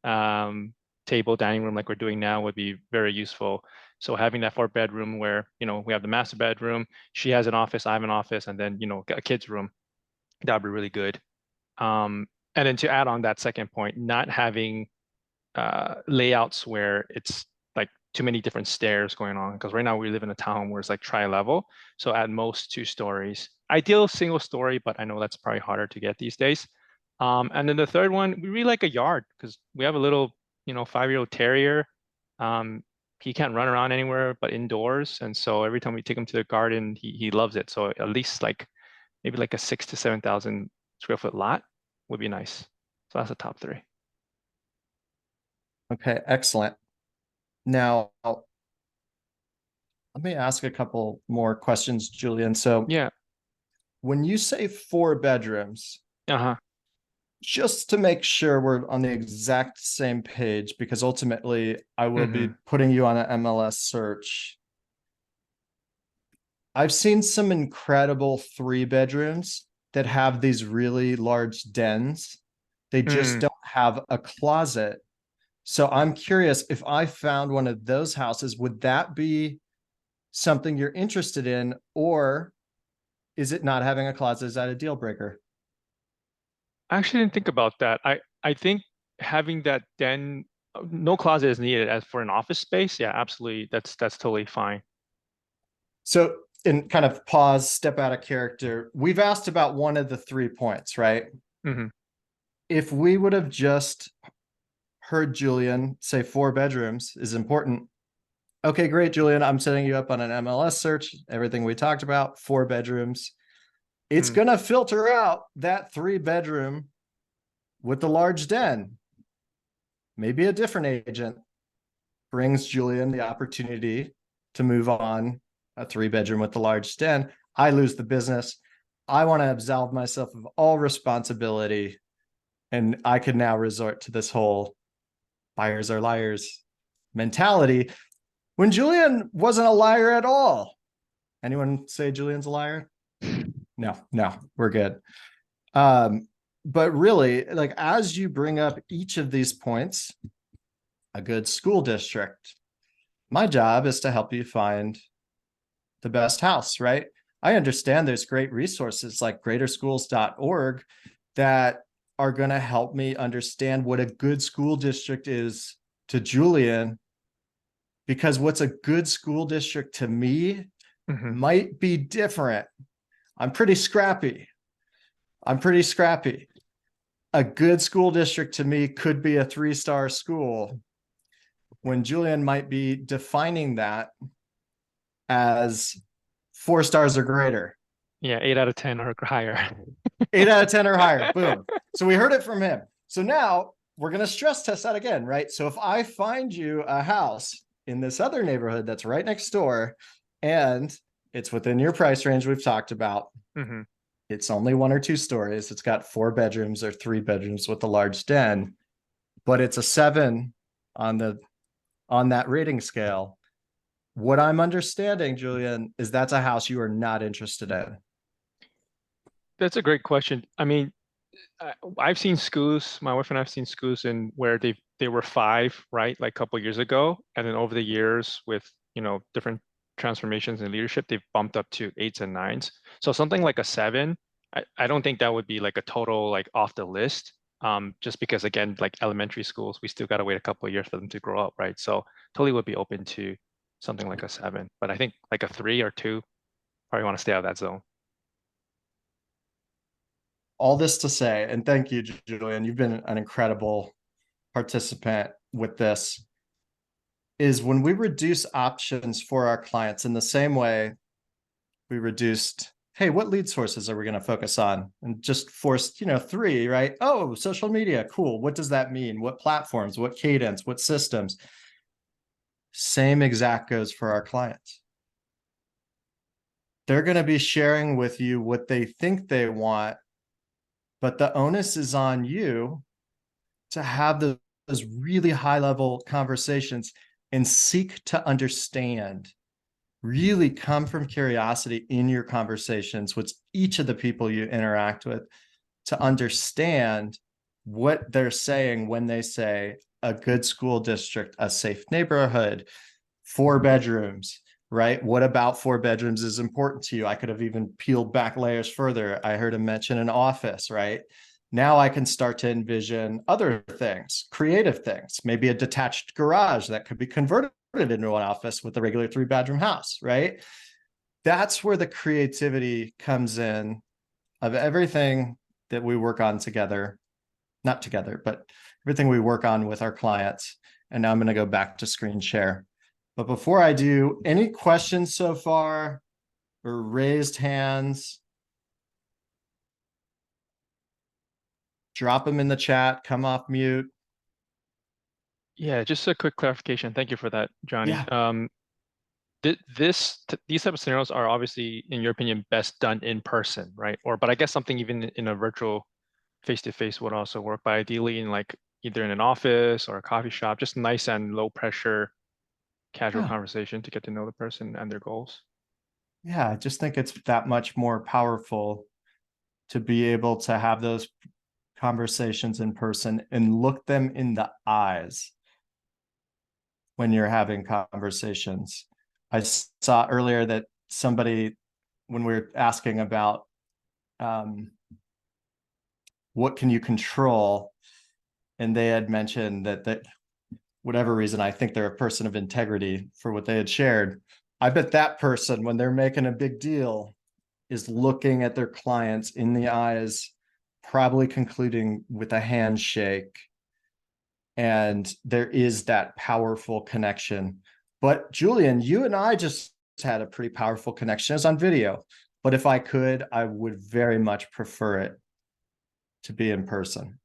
table, dining room like we're doing now would be very useful. So having that 4 bedroom where we have the master bedroom, she has an office, I have an office, and then a kid's room, that would be really good. And then to add on that second point, not having layouts where it's like too many different stairs going on, because right now we live in a town where it's like tri-level, so at most 2 stories. Ideal single story, but I know that's probably harder to get these days. And then the third one, we really like a yard, because we have a little 5-year-old terrier. He can't run around anywhere but indoors, and so every time we take him to the garden, he loves it. So at least maybe like a 6,000 to 7,000 square foot lot would be nice. So that's the top 3. Okay, excellent. Now, let me ask a couple more questions, Julian. So Yeah. when you say 4 bedrooms, Uh-huh. just to make sure we're on the exact same page, because ultimately I will be putting you on an MLS search. I've seen some incredible 3 bedrooms that have these really large dens. They just don't have a closet. So I'm curious, if I found one of those houses, would that be something you're interested in, or is it not having a closet? Is that a deal breaker? I actually didn't think about that. I think having that den, no closet is needed as for an office space. Yeah, absolutely. That's totally fine. So in kind of pause, step out of character, we've asked about one of the 3 points, right? Hmm. If we would have just heard Julian say 4 bedrooms is important. Okay, great, Julian. I'm setting you up on an MLS search. Everything we talked about, 4 bedrooms. It's going to filter out that 3 bedroom with the large den. Maybe a different agent brings Julian the opportunity to move on a 3 bedroom with the large den. I lose the business. I want to absolve myself of all responsibility. And I could now resort to this whole buyers are liars mentality when Julian wasn't a liar at all. Anyone say Julian's a liar? No, we're good. But really, like, as you bring up each of these points, a good school district, my job is to help you find the best house, right? I understand there's great resources like greaterschools.org that are going to help me understand what a good school district is to Julian, because what's a good school district to me might be different. I'm pretty scrappy. A good school district to me could be a 3-star school, when Julian might be defining that as 4 stars or greater. Yeah, 8 out of 10 or higher. 8 out of 10 or higher. Boom. So we heard it from him. So now we're going to stress test that again, right? So if I find you a house in this other neighborhood that's right next door, and it's within your price range we've talked about, it's only 1 or 2 stories, it's got 4 bedrooms or 3 bedrooms with a large den, but it's a 7 on that rating scale. What I'm understanding, Julian, is that's a house you are not interested in. That's a great question. I mean, I've seen schools, my wife and I've seen schools in where they were 5, right? Like a couple of years ago. And then over the years with, different transformations in leadership, they've bumped up to 8s and 9s. So something like a 7, I don't think that would be like a total like off the list. Just because again, like elementary schools, we still got to wait a couple of years for them to grow up, right? So totally would be open to something like a 7, but I think like a 3 or 2, probably want to stay out of that zone. All this to say, and thank you, Julian, you've been an incredible participant with this, is when we reduce options for our clients in the same way we reduced, hey, what lead sources are we going to focus on? And just forced, 3, right? Oh, social media, cool. What does that mean? What platforms, what cadence, what systems? Same exact goes for our clients. They're going to be sharing with you what they think they want, but the onus is on you to have those really high level conversations and seek to understand. Really come from curiosity in your conversations with each of the people you interact with to understand what they're saying when they say a good school district, a safe neighborhood, 4 bedrooms, right? What about 4 bedrooms is important to you? I could have even peeled back layers further. I heard him mention an office, right? Now I can start to envision other things, creative things, maybe a detached garage that could be converted into an office with a regular 3-bedroom house, right? That's where the creativity comes in of everything that we work on together, not together, but everything we work on with our clients. And now I'm going to go back to screen share. But before I do, any questions so far or raised hands? Drop them in the chat, come off mute. Yeah, just a quick clarification. Thank you for that, Johnny. Yeah. These type of scenarios are obviously, in your opinion, best done in person, right? But I guess something even in a virtual face-to-face would also work, but ideally in like either in an office or a coffee shop, just nice and low pressure, casual conversation to get to know the person and their goals. Yeah, I just think it's that much more powerful to be able to have those conversations in person and look them in the eyes when you're having conversations. I saw earlier that somebody, when we were asking about what can you control, and they had mentioned that whatever reason, I think they're a person of integrity for what they had shared. I bet that person, when they're making a big deal, is looking at their clients in the eyes, probably concluding with a handshake. And there is that powerful connection. But Julian, you and I just had a pretty powerful connection. It's on video. But if I could, I would very much prefer it to be in person.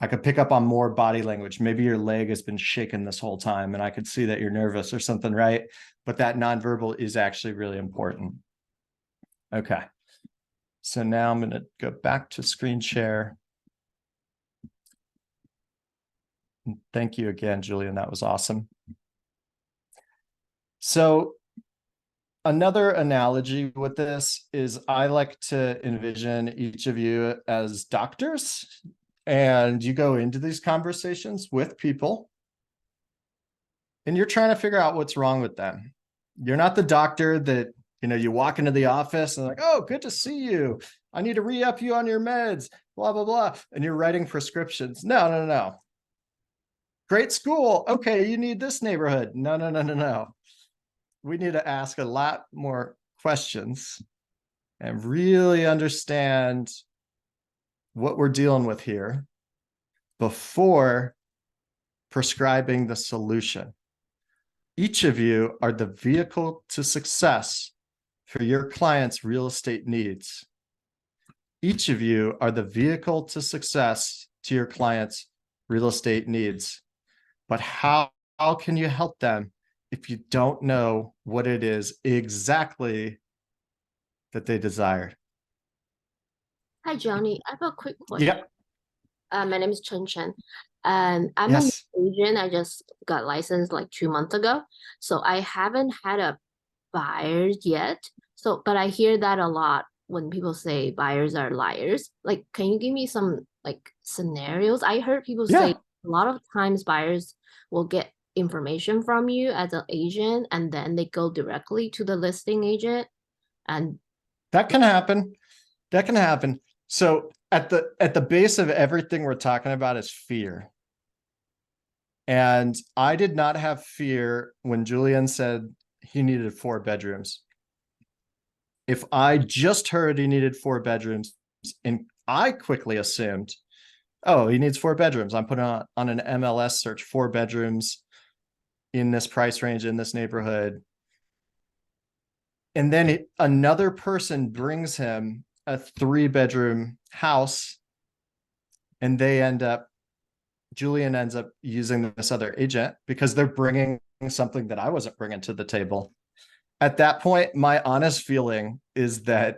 I could pick up on more body language. Maybe your leg has been shaking this whole time and I could see that you're nervous or something, right? But that nonverbal is actually really important. Okay. So now I'm going to go back to screen share. Thank you again, Julian. That was awesome. So another analogy with this is I like to envision each of you as doctors, and you go into these conversations with people and you're trying to figure out what's wrong with them. You're not the doctor that, you walk into the office and like, oh, good to see you. I need to re-up you on your meds, blah, blah, blah. And you're writing prescriptions. No, no, no. Great school. Okay, you need this neighborhood. No, no, no, no, no. We need to ask a lot more questions and really understand what we're dealing with here before prescribing the solution. Each of you are the vehicle to success for your client's real estate needs. Each of you are the vehicle to success to your client's real estate needs. But how can you help them if you don't know what it is exactly that they desire? Hi, Johnny. I have a quick question. Yep. My name is Chen Chen, and I'm a Yes. new agent. I just got licensed like 2 months ago, so I haven't had a buyer yet. So, but I hear that a lot when people say buyers are liars. Like, can you give me some like scenarios? I heard people Yeah. say a lot of times buyers will get information from you as an agent, and then they go directly to the listing agent, and That can happen. That can happen. So at the base of everything we're talking about is fear. And I did not have fear when Julian said he needed 4 bedrooms. If I just heard he needed 4 bedrooms and I quickly assumed, oh, he needs 4 bedrooms. I'm putting on an MLS search, 4 bedrooms in this price range, in this neighborhood. And then another person brings him a 3-bedroom house, and Julian ends up using this other agent because they're bringing something that I wasn't bringing to the table. At that point, my honest feeling is that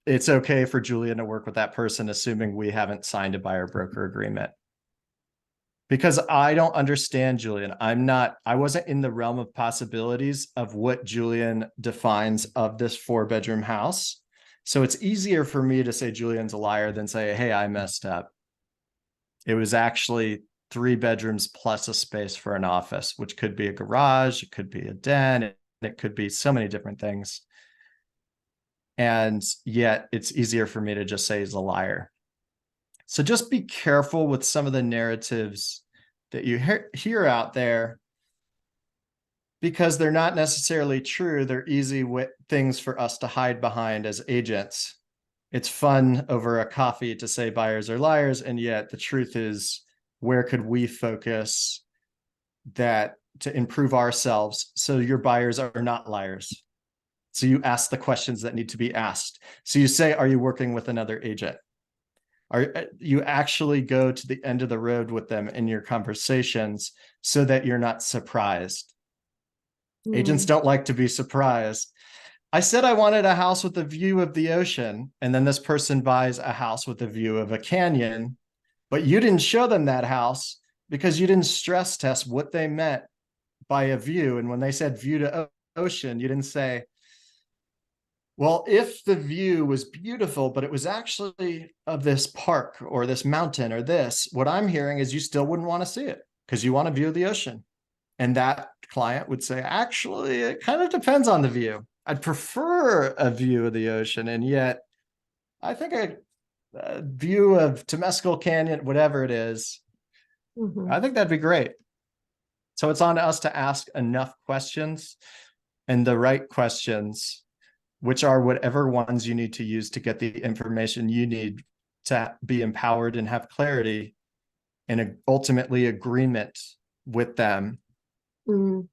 it's okay for Julian to work with that person, assuming we haven't signed a buyer broker agreement. Because I don't understand Julian. I wasn't in the realm of possibilities of what Julian defines of this 4-bedroom house. So it's easier for me to say Julian's a liar than say, hey, I messed up. It was actually 3 bedrooms plus a space for an office, which could be a garage, it could be a den, it could be so many different things. And yet it's easier for me to just say he's a liar. So just be careful with some of the narratives that you hear out there, because they're not necessarily true. They're easy things for us to hide behind as agents. It's fun over a coffee to say buyers are liars, and yet the truth is, where could we focus that to improve ourselves so your buyers are not liars? So you ask the questions that need to be asked. So you say, are you working with another agent? You actually go to the end of the road with them in your conversations so that you're not surprised. Agents don't like to be surprised. I said I wanted a house with a view of the ocean, and then this person buys a house with a view of a canyon, but you didn't show them that house because you didn't stress test what they meant by a view. And when they said view to ocean, you didn't say, well, if the view was beautiful, but it was actually of this park or this mountain or this, what I'm hearing is you still wouldn't want to see it because you want a view of the ocean. And that client would say, actually, it kind of depends on the view. I'd prefer a view of the ocean. And yet I think I view of Temescal Canyon, whatever it is, Mhm. I think that'd be great. So it's on us to ask enough questions and the right questions, which are whatever ones you need to use to get the information you need to be empowered and have clarity and ultimately agreement with them. Mm.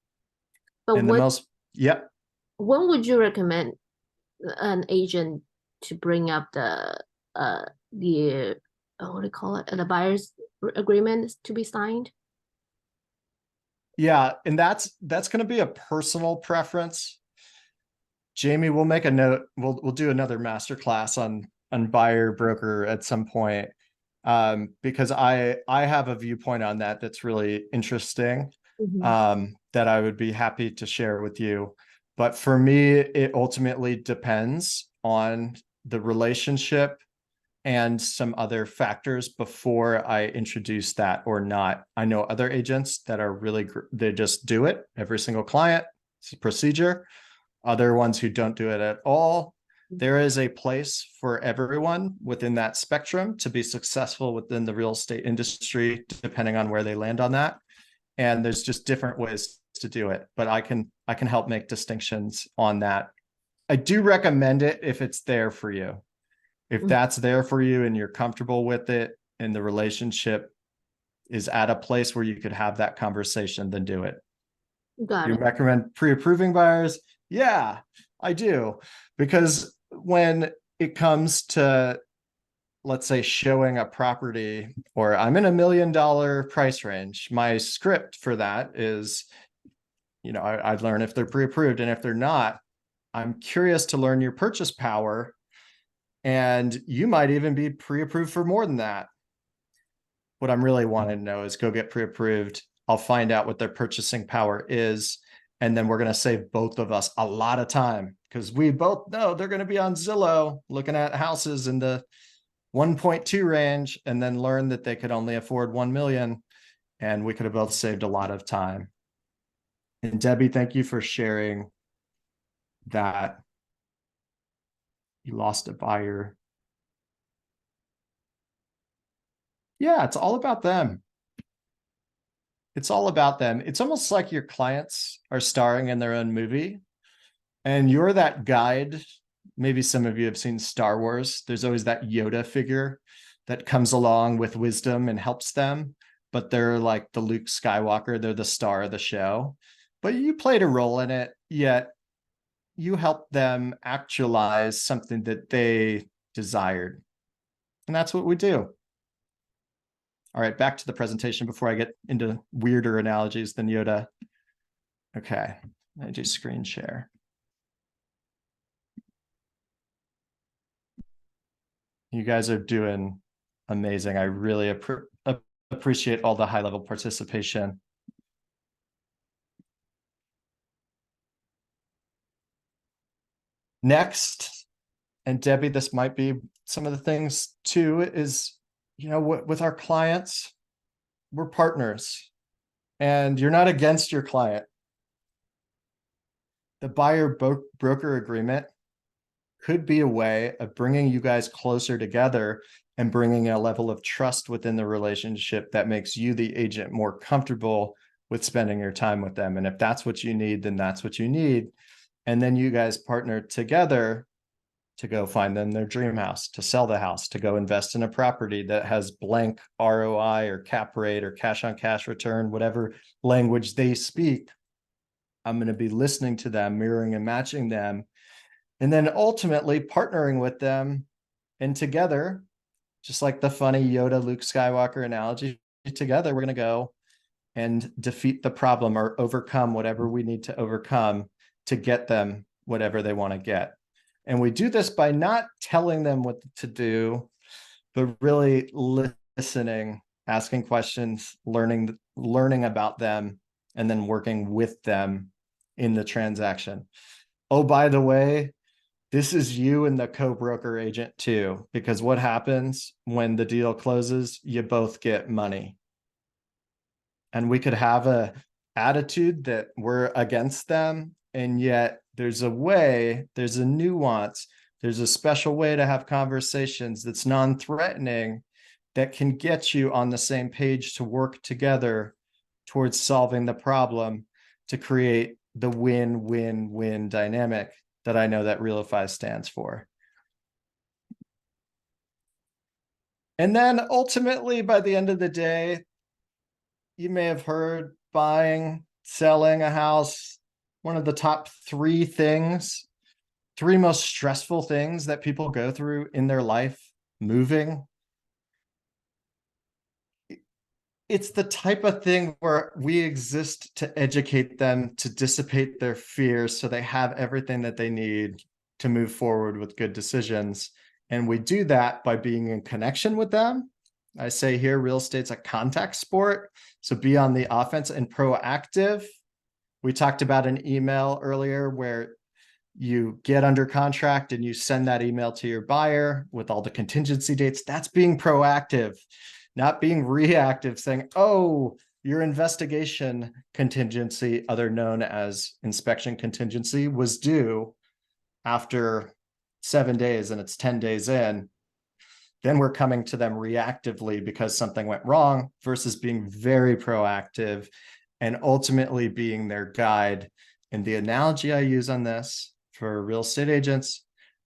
But And the most, yep. when would you recommend an agent to bring up the what do you call it, the buyer's agreement to be signed? Yeah, and that's going to be a personal preference. Jamie, we'll make a note. We'll do another masterclass on buyer broker at some point, because I have a viewpoint on that that's really interesting, Mhm. that I would be happy to share with you. But for me, it ultimately depends on the relationship and some other factors before I introduce that or not. I know other agents that are really, they just do it every single client. It's a procedure. Other ones who don't do it at all. There is a place for everyone within that spectrum to be successful within the real estate industry, depending on where they land on that. And there's just different ways to do it, but I can help make distinctions on that. I do recommend it if it's there for you. If that's there for you and you're comfortable with it and the relationship is at a place where you could have that conversation, then do it. Got You it. recommend pre-approving buyers? Yeah, I do. Because when it comes to, let's say, showing a property, or I'm in $1 million price range, my script for that is, I'd learn if they're pre-approved, and if they're not, I'm curious to learn your purchase power. And you might even be pre-approved for more than that. What I'm really wanting to know is go get pre-approved. I'll find out what their purchasing power is. And then we're going to save both of us a lot of time, because we both know they're going to be on Zillow looking at houses in the 1.2 range, and then learn that they could only afford 1 million. And we could have both saved a lot of time. And Debbie, thank you for sharing that you lost a buyer. Yeah, it's all about them. It's all about them. It's almost like your clients are starring in their own movie and you're that guide. Maybe some of you have seen Star Wars. There's always that Yoda figure that comes along with wisdom and helps them, but they're like the Luke Skywalker. They're the star of the show, but you played a role in it, yet you helped them actualize something that they desired. And that's what we do. All right, back to the presentation before I get into weirder analogies than Yoda. Okay, I do screen share. You guys are doing amazing. I really appreciate all the high-level participation. Next, and Debbie, this might be some of the things too, is, with our clients, we're partners and you're not against your client. The buyer broker agreement could be a way of bringing you guys closer together and bringing a level of trust within the relationship that makes you, the agent, more comfortable with spending your time with them. And if that's what you need, then that's what you need. And then you guys partner together to go find them their dream house, to sell the house, to go invest in a property that has blank ROI or cap rate or cash on cash return, whatever language they speak. I'm going to be listening to them, mirroring and matching them, and then ultimately partnering with them. And together, just like the funny Yoda Luke Skywalker analogy, together we're going to go and defeat the problem or overcome whatever we need to overcome to get them whatever they want to get. And we do this by not telling them what to do, but really listening, asking questions, learning about them, and then working with them in the transaction. Oh, by the way, this is you and the co-broker agent too, because what happens when the deal closes, you both get money. And we could have a attitude that we're against them, and yet there's a nuance There's a special way to have conversations that's non-threatening, that can get you on the same page to work together towards solving the problem, to create the win-win-win dynamic that I know that RealiFi stands for. And then ultimately, by the end of the day, you may have heard buying, selling a house, one of the top three most stressful things that people go through in their life, moving. It's the type of thing where we exist to educate them, to dissipate their fears so they have everything that they need to move forward with good decisions. And we do that by being in connection with them. I say here, real estate's a contact sport. So be on the offense and proactive. We talked about an email earlier where you get under contract and you send that email to your buyer with all the contingency dates. That's being proactive, not being reactive, saying, oh, your investigation contingency, other known as inspection contingency, was due after 7 days and it's 10 days in. Then we're coming to them reactively because something went wrong, versus being very proactive and ultimately being their guide. And the analogy I use on this for real estate agents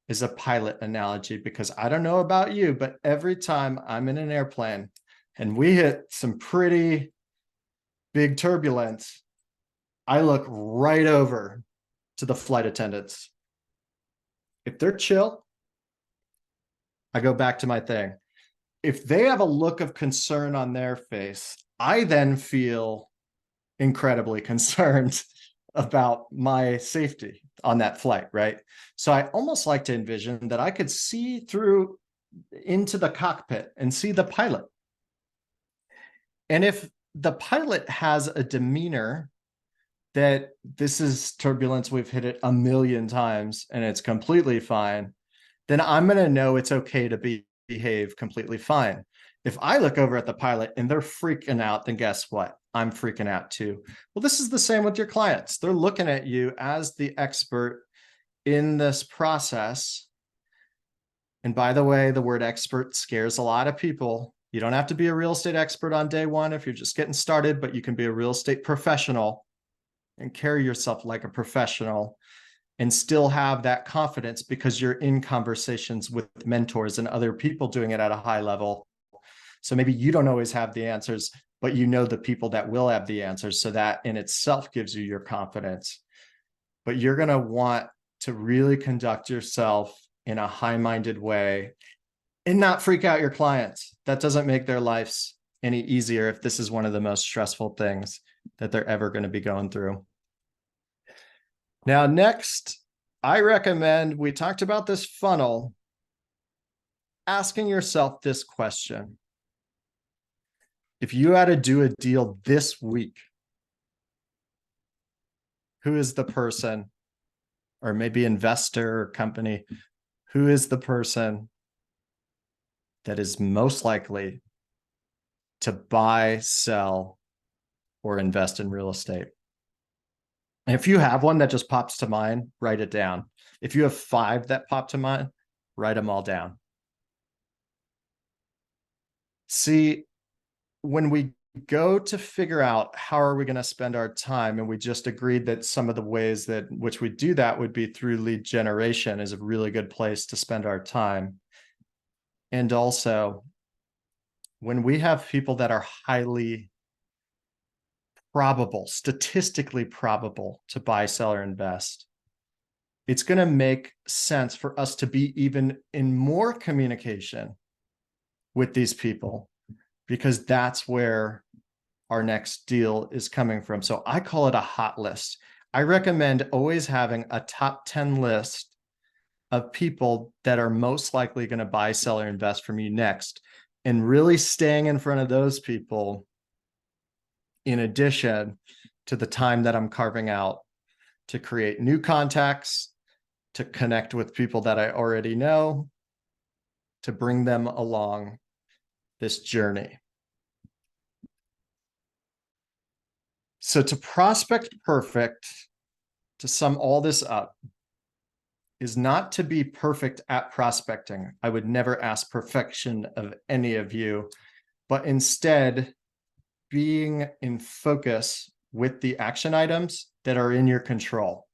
is a pilot analogy, because I don't know about you, but every time I'm in an airplane and we hit some pretty big turbulence, I look right over to the flight attendants. If they're chill, I go back to my thing. If they have a look of concern on their face, I then feel incredibly concerned about my safety on that flight, right? So I almost like to envision that I could see through into the cockpit and see the pilot. And if the pilot has a demeanor that this is turbulence, we've hit it a million times and it's completely fine, then I'm going to know it's okay to behave completely fine. If I look over at the pilot and they're freaking out, then guess what? I'm freaking out too. Well, this is the same with your clients. They're looking at you as the expert in this process. And by the way, the word expert scares a lot of people. You don't have to be a real estate expert on day one if you're just getting started, but you can be a real estate professional and carry yourself like a professional and still have that confidence because you're in conversations with mentors and other people doing it at a high level. So maybe you don't always have the answers, but you know the people that will have the answers. So that in itself gives you your confidence. But you're going to want to really conduct yourself in a high-minded way and not freak out your clients. That doesn't make their lives any easier if this is one of the most stressful things that they're ever going to be going through. Now, next, I recommend, we talked about this funnel, asking yourself this question. If you had to do a deal this week, who is the person, or maybe investor or company, who is the person that is most likely to buy, sell, or invest in real estate? And if you have one that just pops to mind, write it down. If you have 5 that pop to mind, write them all down. See, when we go to figure out how are we going to spend our time, and we just agreed that some of the ways that which we do that would be through lead generation is a really good place to spend our time. And also, when we have people that are highly probable, statistically probable to buy, sell, or invest, it's going to make sense for us to be even in more communication with these people, because that's where our next deal is coming from. So I call it a hot list. I recommend always having a top 10 list of people that are most likely going to buy, sell, or invest from you next, and really staying in front of those people in addition to the time that I'm carving out to create new contacts, to connect with people that I already know, to bring them along this journey. So to prospect perfect, to sum all this up, is not to be perfect at prospecting. I would never ask perfection of any of you, but instead being in focus with the action items that are in your control.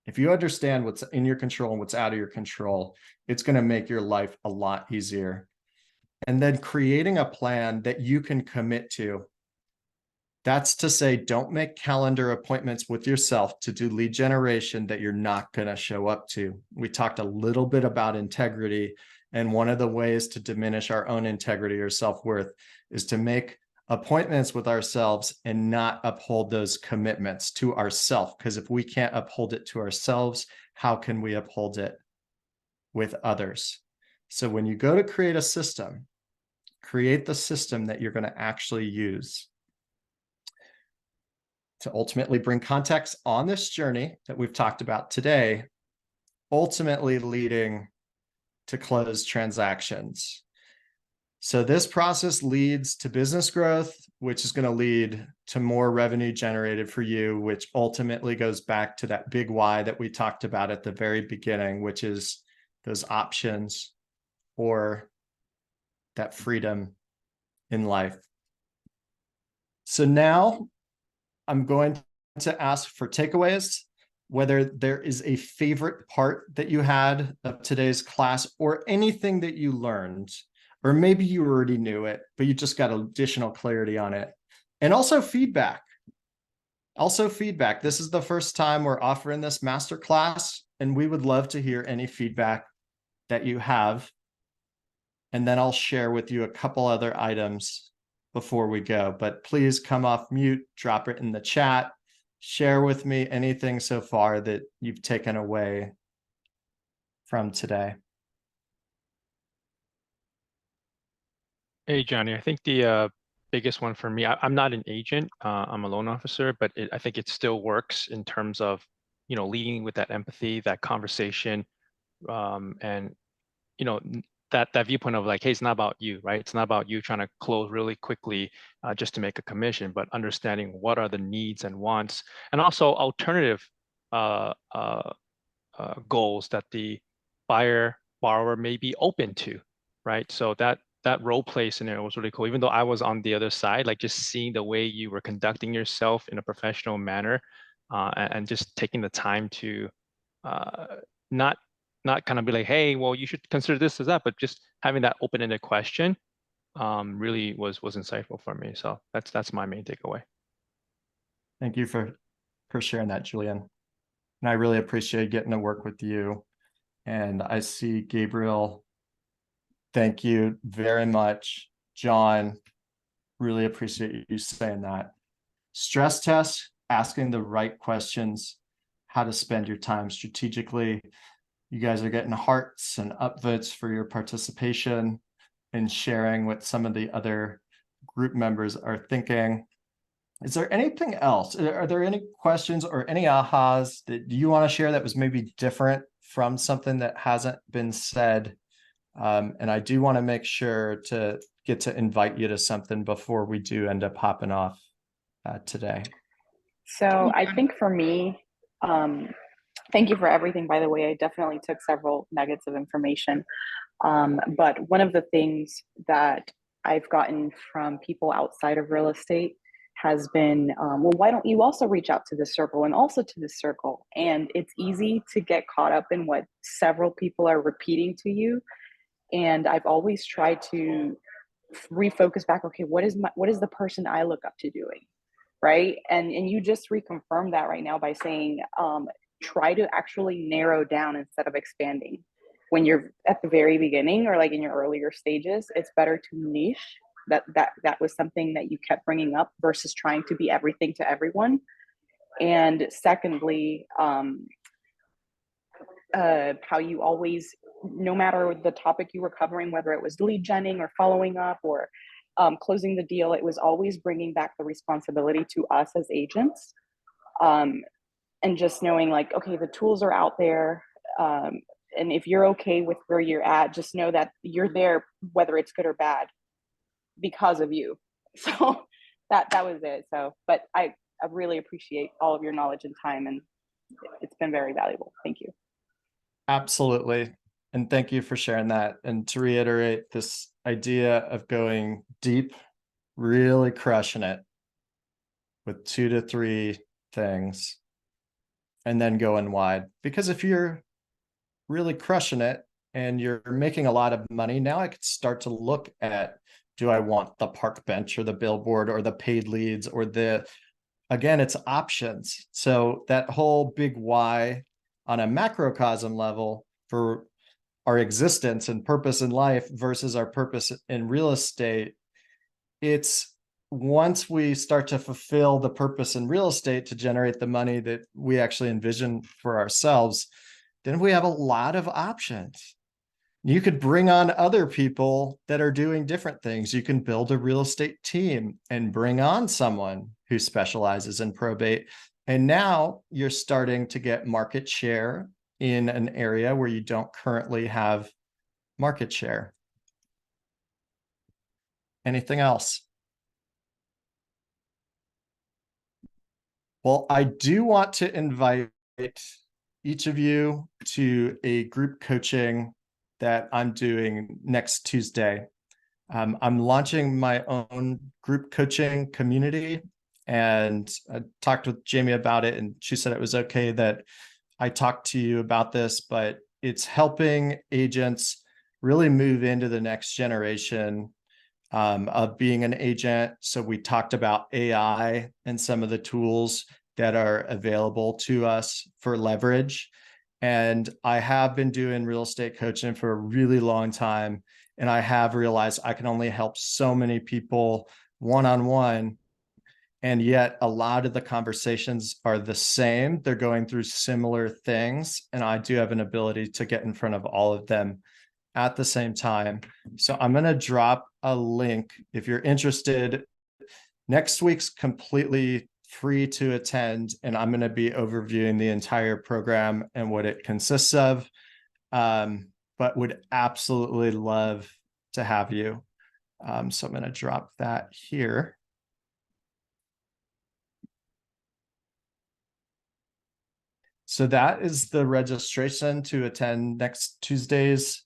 If you understand what's in your control and what's out of your control, it's going to make your life a lot easier. And then creating a plan that you can commit to. That's to say, don't make calendar appointments with yourself to do lead generation that you're not going to show up to. We talked a little bit about integrity, and one of the ways to diminish our own integrity or self-worth is to make appointments with ourselves and not uphold those commitments to ourselves. Because if we can't uphold it to ourselves, how can we uphold it with others? So when you go to create a system, create the system that you're going to actually use to ultimately bring context on this journey that we've talked about today, ultimately leading to closed transactions. So this process leads to business growth, which is going to lead to more revenue generated for you, which ultimately goes back to that big why that we talked about at the very beginning, which is those options or that freedom in life. So now I'm going to ask for takeaways, whether there is a favorite part that you had of today's class or anything that you learned, or maybe you already knew it, but you just got additional clarity on it. And also feedback. This is the first time we're offering this masterclass, and we would love to hear any feedback that you have. And then I'll share with you a couple other items before we go, but please come off mute, drop it in the chat, share with me anything so far that you've taken away from today. Hey, Johnny, I think the biggest one for me, I'm not an agent, I'm a loan officer, but I think it still works in terms of, leading with that empathy, that conversation, and, that viewpoint of like, hey, it's not about you, right? It's not about you trying to close really quickly just to make a commission, but understanding what are the needs and wants, and also alternative goals that the borrower may be open to, right? So that role play scenario was really cool. Even though I was on the other side, like just seeing the way you were conducting yourself in a professional manner, and just taking the time to not kind of be like, hey, well, you should consider this as that, but just having that open-ended question really was insightful for me. So that's my main takeaway. Thank you for sharing that, Julian. And I really appreciate getting to work with you. And I see Gabriel. Thank you very much. John, really appreciate you saying that. Stress test, asking the right questions, how to spend your time strategically. You guys are getting hearts and upvotes for your participation and sharing what some of the other group members are thinking. Is there anything else? Are there any questions or any ahas that you want to share that was maybe different from something that hasn't been said? And I do want to make sure to get to invite you to something before we do end up hopping off today. So I think for me, thank you for everything, by the way. I definitely took several nuggets of information. But one of the things that I've gotten from people outside of real estate has been, well, why don't you also reach out to this circle and also to this circle? And it's easy to get caught up in what several people are repeating to you. And I've always tried to refocus back. Okay, what is the person I look up to doing? Right. And you just reconfirmed that right now by saying, try to actually narrow down instead of expanding. When you're at the very beginning or like in your earlier stages, it's better to niche. That was something that you kept bringing up versus trying to be everything to everyone. And secondly, how you always, no matter the topic you were covering, whether it was lead genning or following up or closing the deal, it was always bringing back the responsibility to us as agents, and just knowing like, okay, the tools are out there, and if you're okay with where you're at, just know that you're there, whether it's good or bad, because of you. So that was it. So, but I really appreciate all of your knowledge and time, and it's been very valuable. Thank you. Absolutely. And thank you for sharing that. And to reiterate, this idea of going deep, really crushing it with 2 to 3 things, and then going wide. Because if you're really crushing it and you're making a lot of money, now I could start to look at, do I want the park bench or the billboard or the paid leads or again, it's options. So that whole big why on a macrocosm level for our existence and purpose in life versus our purpose in real estate, it's once we start to fulfill the purpose in real estate to generate the money that we actually envision for ourselves, then we have a lot of options. You could bring on other people that are doing different things. You can build a real estate team and bring on someone who specializes in probate. And now you're starting to get market share in an area where you don't currently have market share. Anything else? Well, I do want to invite each of you to a group coaching that I'm doing next Tuesday. I'm launching my own group coaching community, and I talked with Jamie about it, and she said it was okay that I talked to you about this, but it's helping agents really move into the next generation of being an agent. So we talked about AI and some of the tools that are available to us for leverage. And I have been doing real estate coaching for a really long time. And I have realized I can only help so many people one-on-one. And yet a lot of the conversations are the same. They're going through similar things. And I do have an ability to get in front of all of them at the same time. So I'm going to drop a link if you're interested. Next week's completely free to attend, and I'm going to be overviewing the entire program and what it consists of, but would absolutely love to have you. So I'm going to drop that here. So that is the registration to attend next Tuesday's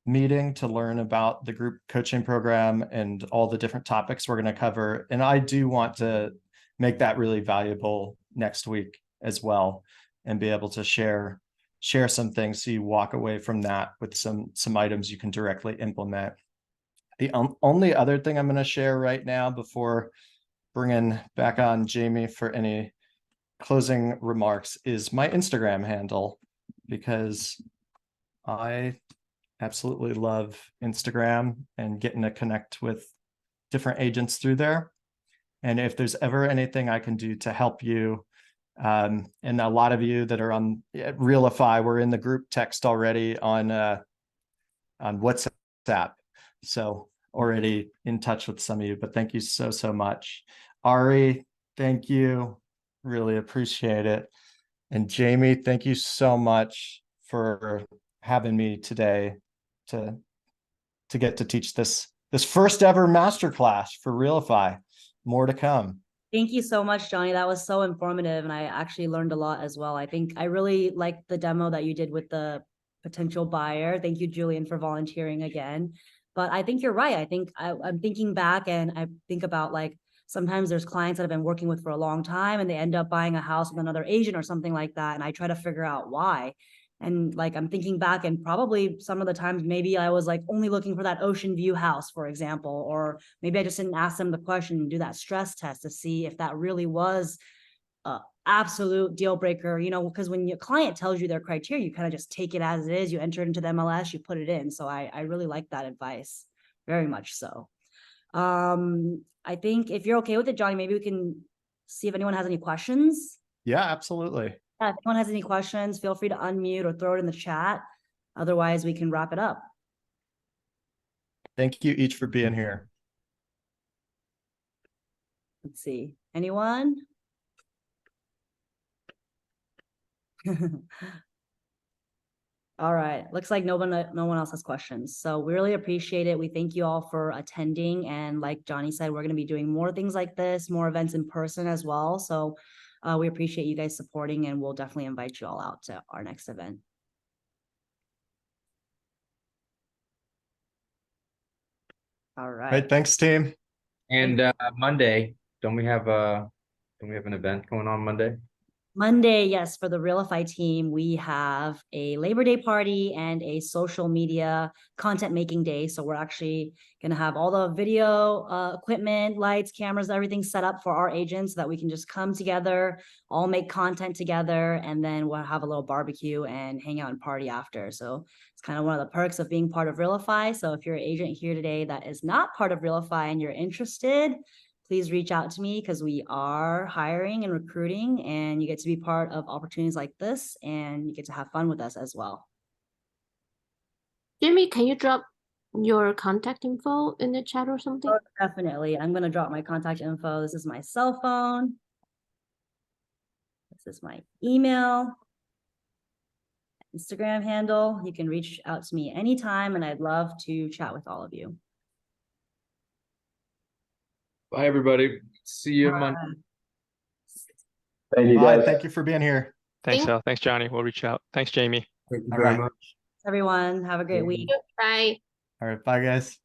meeting to learn about the group coaching program and all the different topics we're going to cover. And I do want to make that really valuable next week as well, and be able to share some things so you walk away from that with some items you can directly implement. The only other thing I'm going to share right now before bringing back on Jamie for any closing remarks is my Instagram handle, because I absolutely love Instagram and getting to connect with different agents through there. And if there's ever anything I can do to help you, and a lot of you that are on RealiFi, we're in the group text already on WhatsApp. So already in touch with some of you, but thank you so much. Ari, thank you. Really appreciate it. And Jamie, thank you so much for having me today to get to teach this first ever masterclass for RealiFi. More to come. Thank you so much, Johnny. That was so informative, and I actually learned a lot as well. I think I really liked the demo that you did with the potential buyer. Thank you, Julian, for volunteering again. But I think you're right. I think I'm thinking back, and I think about, like, sometimes there's clients that I've been working with for a long time and they end up buying a house with another agent or something like that. And I try to figure out why. And like, I'm thinking back, and probably some of the times maybe I was like only looking for that ocean view house, for example, or maybe I just didn't ask them the question and do that stress test to see if that really was a absolute deal breaker, you know, because when your client tells you their criteria, you kind of just take it as it is. You enter it into the MLS, you put it in. So I really like that advice, very much so. I think if you're okay with it, Johnny, maybe we can see if anyone has any questions. Yeah, absolutely. Yeah, if anyone has any questions, feel free to unmute or throw it in the chat. Otherwise, we can wrap it up. Thank you each for being here. Let's see. Anyone? All right. Looks like no one else has questions. So we really appreciate it. We thank you all for attending. And like Johnny said, we're going to be doing more things like this, more events in person as well. So we appreciate you guys supporting, and we'll definitely invite you all out to our next event. All Right, right. thanks, team. And Monday, don't we have an event going on Monday? Monday, yes, for the RealiFi team, we have a Labor Day party and a social media content making day. So we're actually going to have all the video equipment, lights, cameras, everything set up for our agents so that we can just come together, all make content together, and then we'll have a little barbecue and hang out and party after. So it's kind of one of the perks of being part of RealiFi. So if you're an agent here today that is not part of RealiFi and you're interested, please reach out to me because we are hiring and recruiting, and you get to be part of opportunities like this, and you get to have fun with us as well. Jimmy, can you drop your contact info in the chat or something? Oh, definitely. I'm going to drop my contact info. This is my cell phone. This is my email, Instagram handle. You can reach out to me anytime, and I'd love to chat with all of you. Bye, everybody. See you Monday. Thank you, Bye, guys. thank you for being here. Thanks, Thank- Al. Thanks, Johnny. We'll reach out. Thanks, Jamie. Thank you All very right. much. Everyone, have a great week. Bye. All right, bye, guys.